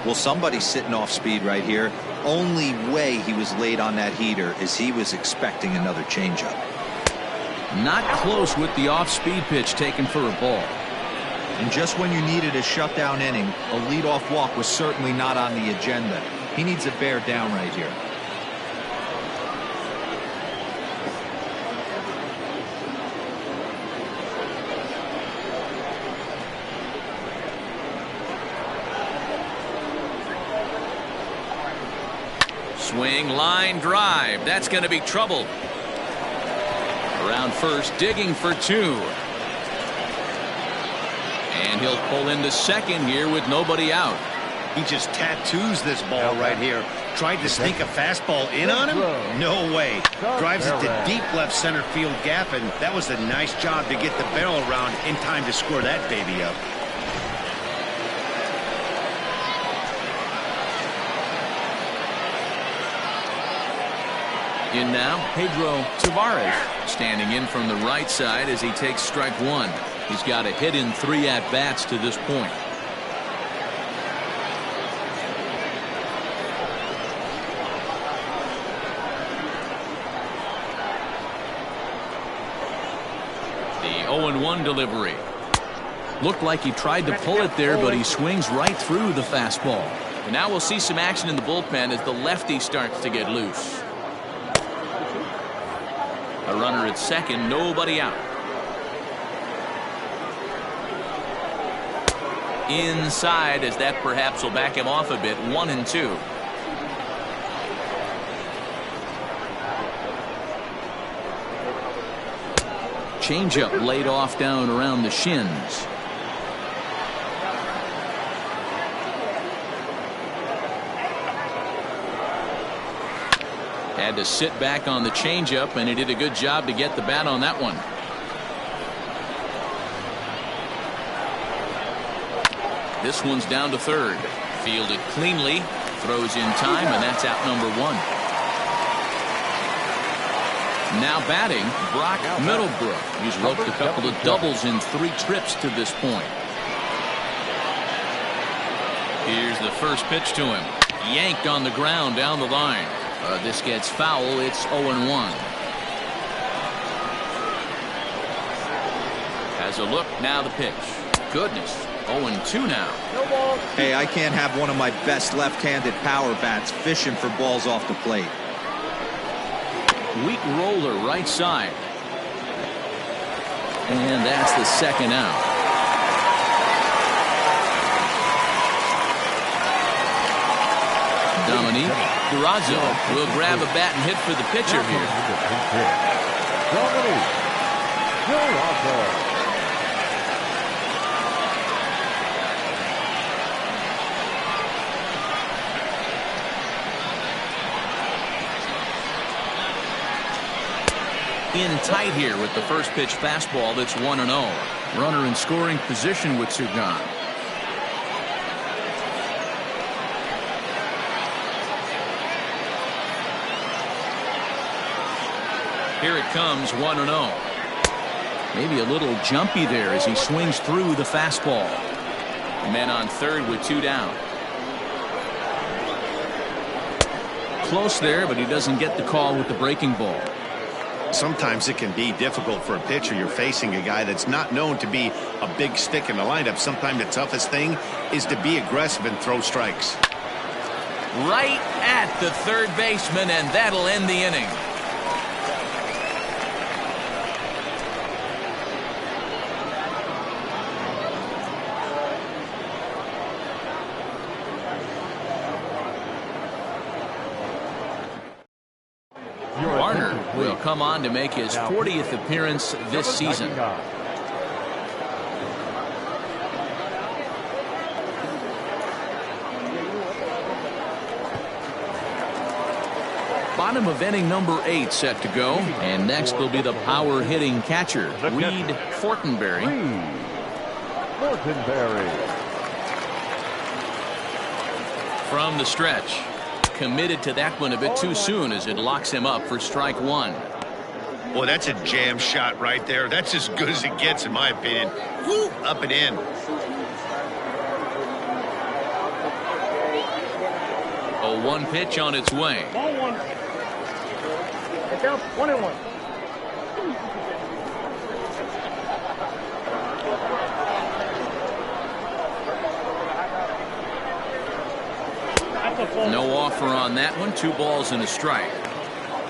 Well, somebody's sitting off speed right here. Only way he was late on that heater is he was expecting another changeup. Not close with the off-speed pitch taken for a ball. And just when you needed a shutdown inning, a leadoff walk was certainly not on the agenda. He needs to bear down right here. Swing, line, drive. That's going to be trouble. Around first, digging for 2. And he'll pull into second here with nobody out. He just tattoos this ball right here. Tried to sneak a fastball in on him? No way. Drives it to deep left center field gap, and that was a nice job to get the barrel around in time to score that baby up. In now, Pedro Tavares standing in from the right side as he takes strike 1. He's got a hit in 3 at-bats to this point. The 0-1 delivery. Looked like he tried to pull it there, but he swings right through the fastball. And now we'll see some action in the bullpen as the lefty starts to get loose. A runner at second, nobody out. Inside, as that perhaps will back him off a bit. 1-2. Changeup laid off down around the shins. Had to sit back on the changeup, and he did a good job to get the bat on that one. This one's down to third. Fielded cleanly, throws in time, and that's out number 1. Now batting, Brock Middlebrook. He's roped a couple of doubles in 3 trips to this point. Here's the first pitch to him. Yanked on the ground down the line. This gets foul. It's 0-1. Has a look, now the pitch. Goodness, 0-2 now. No ball. Hey, I can't have one of my best left-handed power bats fishing for balls off the plate. Weak roller right side. And that's the second out. Dominique Durazo will grab a bat and hit for the pitcher here. Dominique Durazo. In tight here with the first pitch fastball that's 1-0. Runner in scoring position with two gone. Here it comes, 1-0. Maybe a little jumpy there as he swings through the fastball. Men on third with two down. Close there, but he doesn't get the call with the breaking ball. Sometimes it can be difficult for a pitcher. You're facing a guy that's not known to be a big stick in the lineup. Sometimes the toughest thing is to be aggressive and throw strikes. Right at the third baseman, and that'll end the inning. Warner will come on to make his 40th appearance this season. Bottom of inning number 8 set to go, and next will be the power hitting catcher, Reed Fortenberry. From the stretch. Committed to that one a bit too soon as it locks him up for strike one. Well, that's a jam shot right there. That's as good as it gets, in my opinion. Woo, up and in. A 1 pitch on its way. Ball 1. Get down 1-1. No offer on that one. 2 balls and a strike.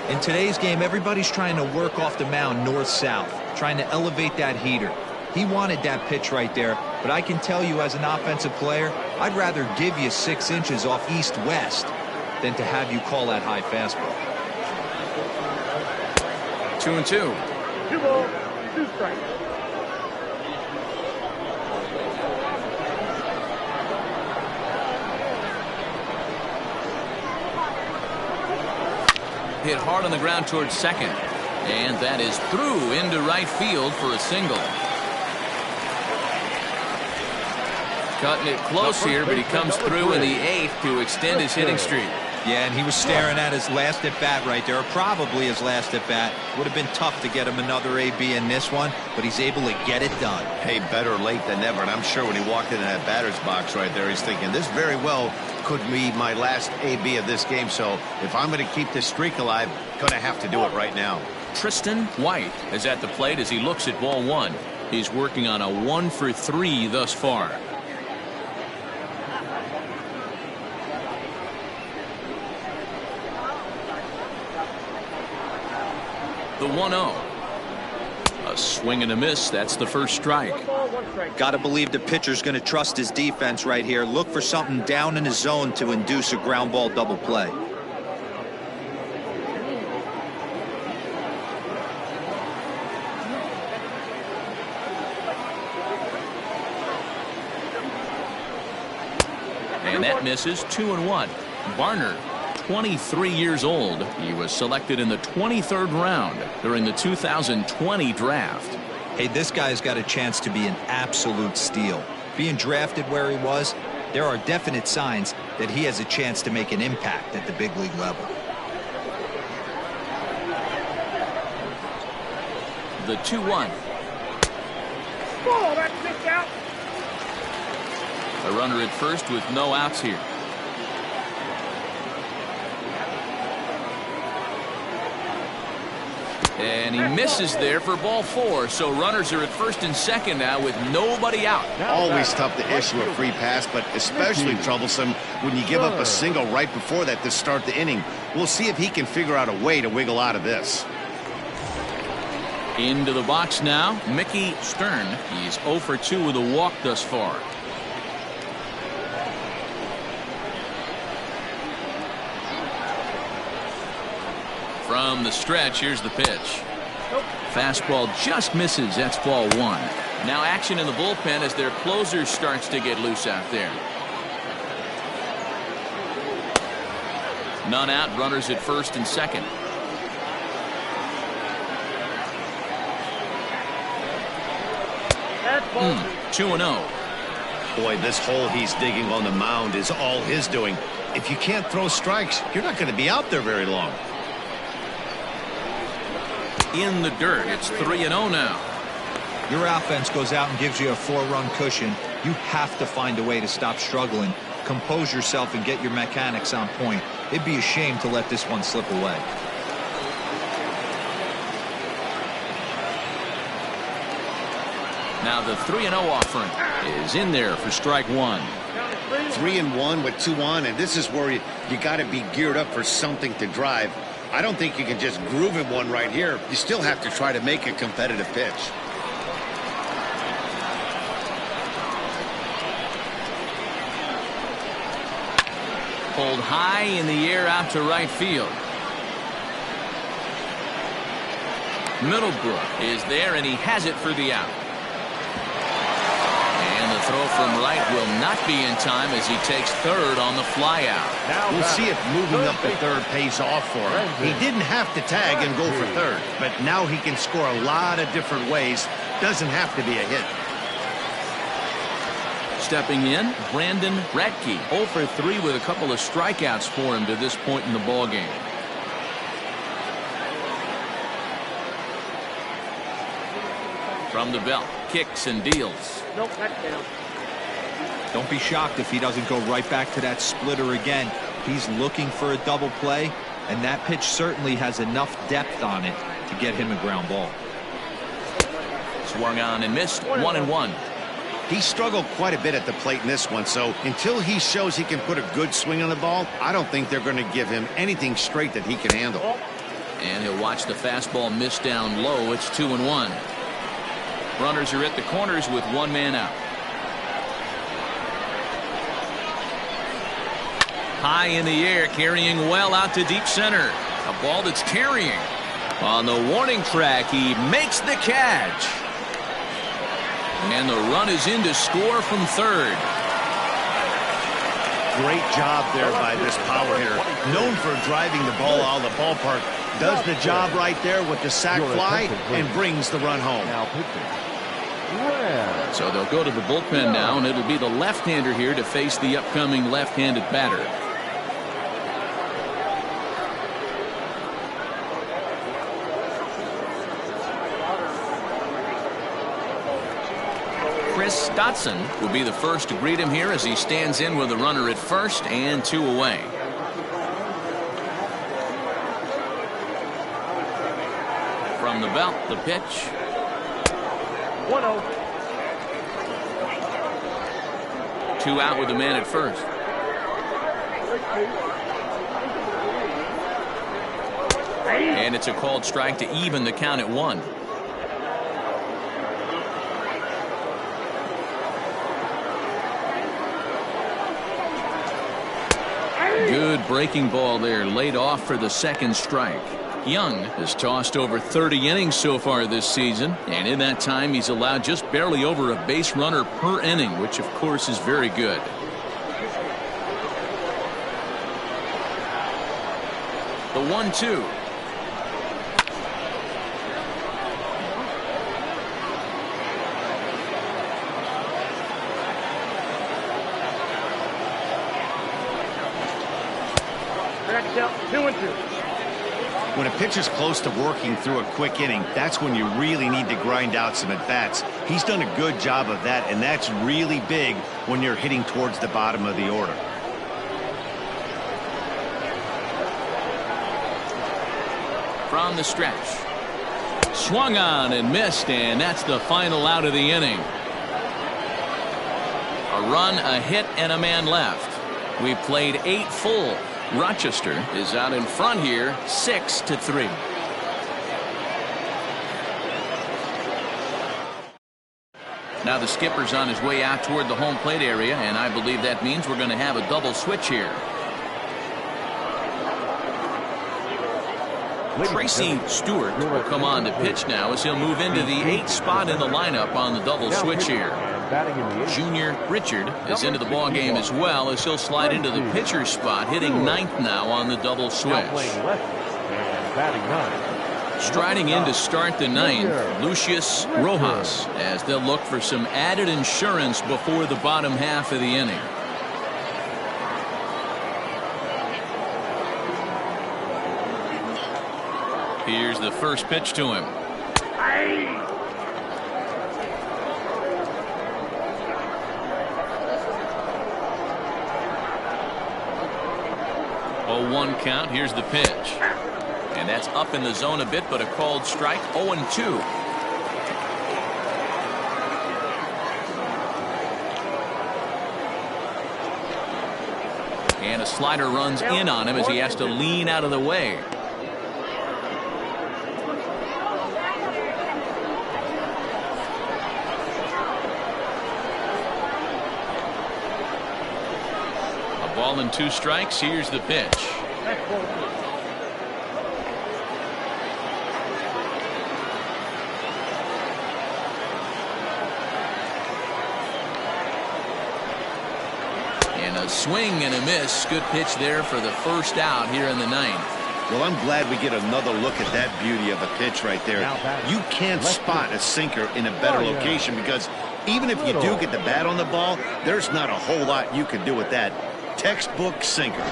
In today's game, everybody's trying to work off the mound north-south, trying to elevate that heater. He wanted that pitch right there, but I can tell you as an offensive player, I'd rather give you 6 inches off east-west than to have you call that high fastball. 2-2. 2 balls, 2 strikes. Hit hard on the ground towards second. And that is through into right field for a single. Cutting it close here, but he comes through in the 8th to extend his hitting streak. Yeah, and he was staring at his last at-bat right there, or probably his last at-bat. Would have been tough to get him another AB in this one, but he's able to get it done. Hey, better late than never. And I'm sure when he walked into that batter's box right there, he's thinking, this very well could be my last AB of this game. So if I'm going to keep this streak alive, going to have to do it right now. Tristan White is at the plate as he looks at ball 1. He's working on a 1 for 3 thus far. The 1-0. A swing and a miss. That's the first strike. Got to believe the pitcher's going to trust his defense right here. Look for something down in his zone to induce a ground ball double play. And that misses. 2-1. Varner, 23 years old. He was selected in the 23rd round during the 2020 draft. Hey, this guy's got a chance to be an absolute steal. Being drafted where he was, there are definite signs that he has a chance to make an impact at the big league level. The 2-1. Oh, that's missed out. A runner at first with no outs here. And he misses there for ball 4. So runners are at first and second now with nobody out. Always tough to issue a free pass, but especially troublesome when you give up a single right before that to start the inning. We'll see if he can figure out a way to wiggle out of this. Into the box now, Mickey Stern. He's 0 for 2 with a walk thus far. From the stretch, here's the pitch. Fastball just misses. That's ball 1. Now action in the bullpen as their closer starts to get loose out there. None out, runners at first and second. That's ball 2-0. Boy, this hole he's digging on the mound is all his doing. If you can't throw strikes, you're not going to be out there very long. In the dirt, it's 3-0 now. Your offense goes out and gives you a 4-run cushion. You have to find a way to stop struggling, compose yourself, and get your mechanics on point. It'd be a shame to let this one slip away. Now the 3-0 offering is in there for strike 1. 3-1 with 2 on, and this is where you got to be geared up for something to drive. I don't think you can just groove in one right here. You still have to try to make a competitive pitch. Pulled high in the air out to right field. Middlebrook is there, and he has it for the out. And the throw from right will not be in time as he takes third on the fly out. We'll see if moving up to third pays off for him. He didn't have to tag and go for third, but now he can score a lot of different ways. Doesn't have to be a hit. Stepping in, Brandon Radke, 0 for 3 with a couple of strikeouts for him to this point in the ballgame. From the belt, kicks and deals. Nope, that's down. Don't be shocked if he doesn't go right back to that splitter again. He's looking for a double play, and that pitch certainly has enough depth on it to get him a ground ball. Swung on and missed, 1-1. He struggled quite a bit at the plate in this one, so until he shows he can put a good swing on the ball, I don't think they're going to give him anything straight that he can handle. And he'll watch the fastball miss down low. It's 2-1. Runners are at the corners with 1 man out. High in the air, carrying well out to deep center. A ball that's carrying. On the warning track, he makes the catch. And the run is in to score from third. Great job there by this power hitter. Known for driving the ball out of the ballpark. Does the job right there with the sac fly and brings the run home. So they'll go to the bullpen now, and it'll be the left-hander here to face the upcoming left-handed batter. Scotson will be the first to greet him here as he stands in with a runner at first and 2 away. From the belt, the pitch. 1-0. 2 out with the man at first. And it's a called strike to even the count at 1. Good breaking ball there, laid off for the second strike. Young has tossed over 30 innings so far this season, and in that time he's allowed just barely over a base runner per inning, which of course is very good. The 1-2. When a pitcher's close to working through a quick inning, that's when you really need to grind out some at-bats. He's done a good job of that, and that's really big when you're hitting towards the bottom of the order. From the stretch, Swung on and missed, and that's the final out of the inning. A run, a hit, and a man left. We played 8 full. Rochester is out in front here, 6-3. Now the skipper's on his way out toward the home plate area, and I believe that means we're going to have a double switch here. Tracy Stewart will come on to pitch now as he'll move into the 8th spot in the lineup on the double switch here. Junior Richard is into the ball game as well as he'll slide into the pitcher's spot, hitting 9th now on the double switch. Striding in to start the 9th, Lucius Rojas, as they'll look for some added insurance before the bottom half of the inning. Here's the first pitch to him. 0-1 count. Here's the pitch. And that's up in the zone a bit, but a called strike. 0-2. And a slider runs in on him as he has to lean out of the way. A ball and 2 strikes. Here's the pitch. A swing and a miss. Good pitch there for the first out here in the 9th. Well, I'm glad we get another look at that beauty of a pitch right there. You can't spot a sinker in a better location because even if you do get the bat on the ball, there's not a whole lot you can do with that. Textbook sinker.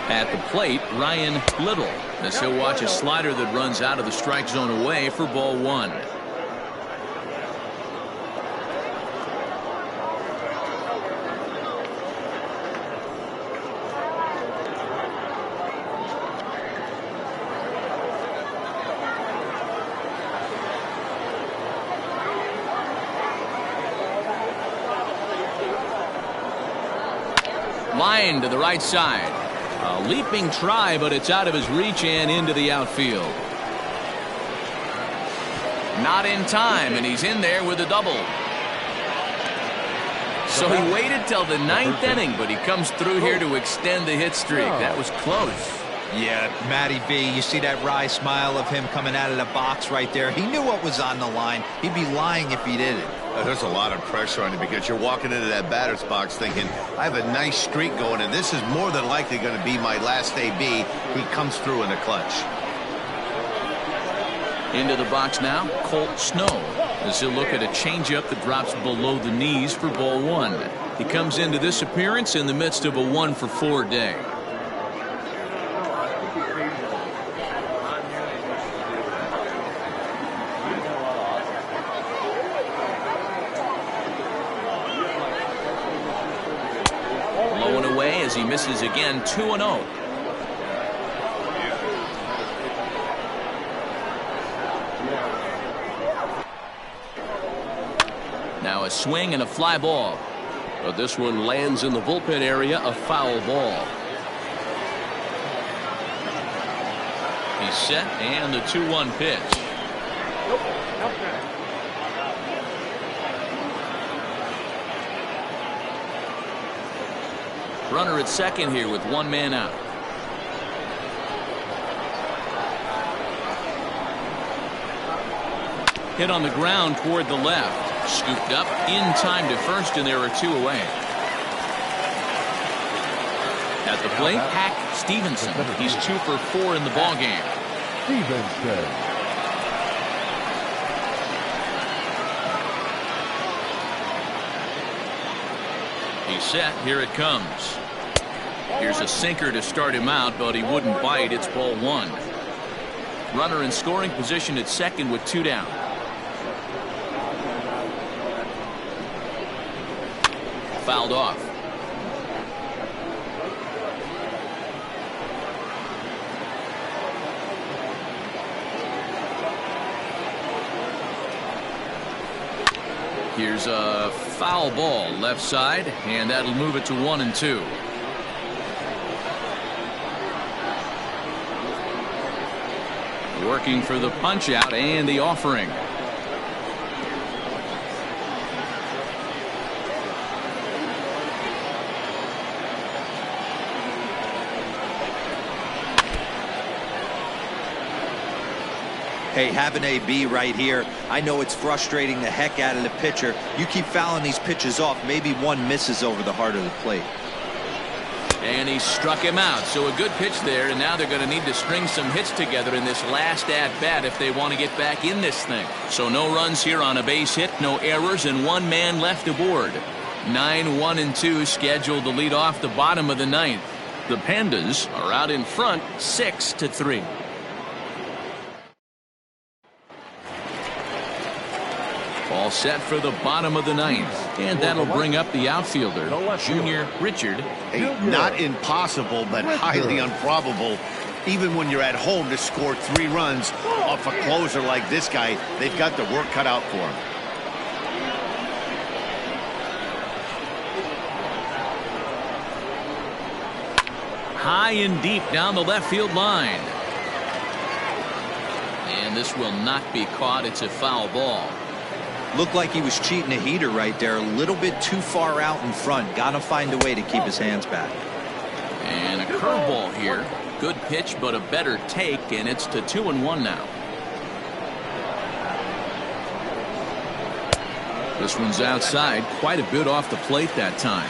At the plate, Ryan Little, as he'll watch a slider that runs out of the strike zone away for ball 1. Line to the right side. A leaping try, but it's out of his reach and into the outfield. Not in time, and he's in there with a double. So he waited till the 9th inning, but he comes through here to extend the hit streak. That was close. Yeah, Matty V, you see that wry smile of him coming out of the box right there. He knew what was on the line. He'd be lying if he didn't. There's a lot of pressure on you because you're walking into that batter's box thinking, I have a nice streak going, and this is more than likely going to be my last AB. He comes through in the clutch. Into the box now, Colt Snow, as he'll look at a changeup that drops below the knees for ball 1. He comes into this appearance in the midst of a 1-for-4 day. As he misses again, 2-0. Now a swing and a fly ball. But this one lands in the bullpen area, a foul ball. He's set, and the 2-1 pitch. Runner at second here with 1 man out. Hit on the ground toward the left. Scooped up in time to first, and there are 2 away. At the plate, Hack Stevenson. He's 2 for 4 in the ballgame. Stevenson. He's set. Here it comes. Here's a sinker to start him out, but he wouldn't bite. It's ball 1. Runner in scoring position at second with 2 down. Fouled off. is a foul ball left side, and that'll move it to 1-2. Working for the punch out and the offering. Hey, have an AB right here. I know it's frustrating the heck out of the pitcher. You keep fouling these pitches off, maybe one misses over the heart of the plate. And he struck him out. So a good pitch there, and now they're going to need to string some hits together in this last at-bat if they want to get back in this thing. So no runs here on a base hit, no errors, and one man left aboard. 9-1-2 scheduled to lead off the bottom of the ninth. The Pandas are out in front 6-3. All set for the bottom of the ninth, and that'll bring up the outfielder, Junior Richard. Hey, not impossible, but highly improbable. Even when you're at home to score 3 runs off a closer like this guy, they've got the work cut out for him. High and deep down the left field line. And this will not be caught. It's a foul ball. Looked like he was cheating a heater right there. A little bit too far out in front. Got to find a way to keep his hands back. And a curveball here. Good pitch, but a better take, and it's to 2-1 now. This one's outside, quite a bit off the plate that time.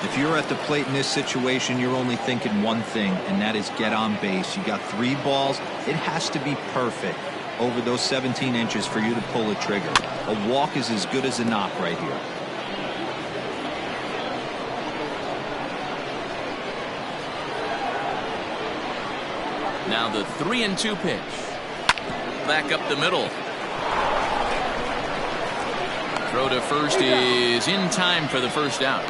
If you're at the plate in this situation, you're only thinking one thing, and that is get on base. You got 3 balls. It has to be perfect over those 17 inches for you to pull a trigger. A walk is as good as a knock right here. Now the 3-2 pitch. Back up the middle. Throw to first is in time for the first out.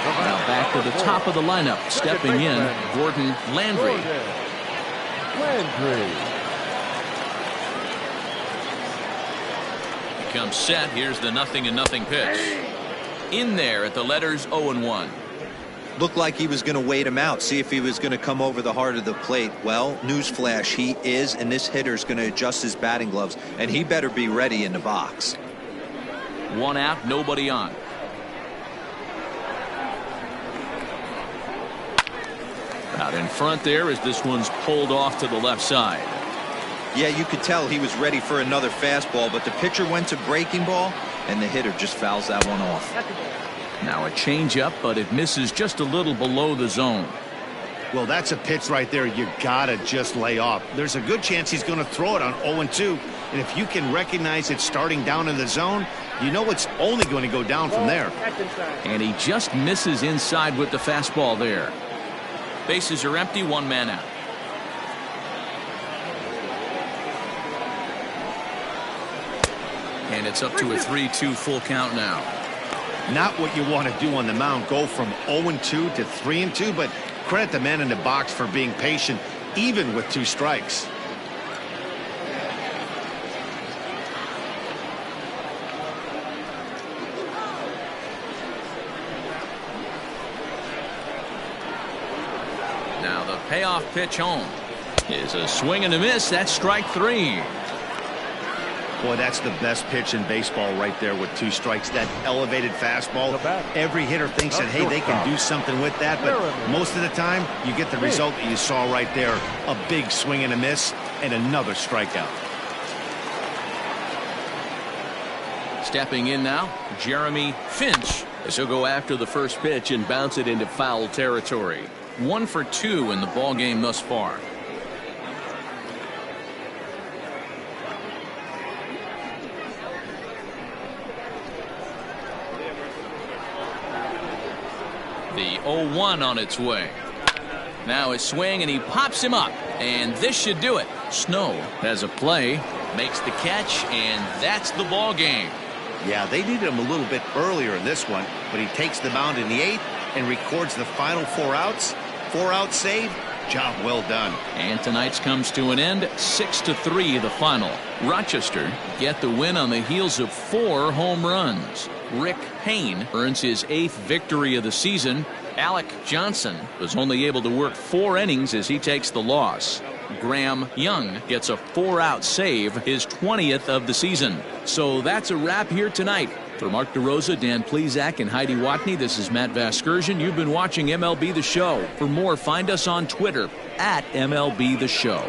Now back to the top of the lineup. Stepping in, Gordon Landry. Comes set. Here's the 0-0 pitch. In there at the letters 0-1. Looked like he was going to wait him out, see if he was going to come over the heart of the plate. Well, newsflash, he is, and this hitter's going to adjust his batting gloves, and he better be ready in the box. 1 out, nobody on. Out in front there as this one's pulled off to the left side. Yeah, you could tell he was ready for another fastball, but the pitcher went to breaking ball, and the hitter just fouls that one off. Now a changeup, but it misses just a little below the zone. Well, that's a pitch right there you gotta just lay off. There's a good chance he's going to throw it on 0-2, and if you can recognize it starting down in the zone, you know it's only going to go down from there. And he just misses inside with the fastball there. Bases are empty, 1 man out. And it's up to a 3-2 full count now. Not what you want to do on the mound, go from 0-2 to 3-2, but credit the man in the box for being patient, even with 2 strikes. Now the payoff pitch home is a swing and a miss. That's strike 3. Boy, that's the best pitch in baseball right there with 2 strikes. That elevated fastball. Every hitter thinks that, hey, they can do something with that, but most of the time you get the result that you saw right there. A big swing and a miss and another strikeout. Stepping in now, Jeremy Finch, as he'll go after the first pitch and bounce it into foul territory. 1 for 2 in the ball game thus far. The 0-1 on its way. Now a swing, and he pops him up, and this should do it. Snow has a play, makes the catch, and that's the ball game. Yeah, they needed him a little bit earlier in this one, but he takes the mound in the 8th and records the final 4 outs. 4 out save, Job well done. And tonight's comes to an end, 6-3 the final. Rochester get the win on the heels of 4 home runs. Rick Payne earns his 8th victory of the season. Alec Johnson was only able to work 4 innings as he takes the loss. Graham Young gets a 4-out save, his 20th of the season. So that's a wrap here tonight. For Mark DeRosa, Dan Plezak, and Heidi Watney, this is Matt Vasgersian. You've been watching MLB The Show. For more, find us on Twitter at MLB The Show.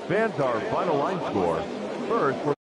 Fans, our final line score. First,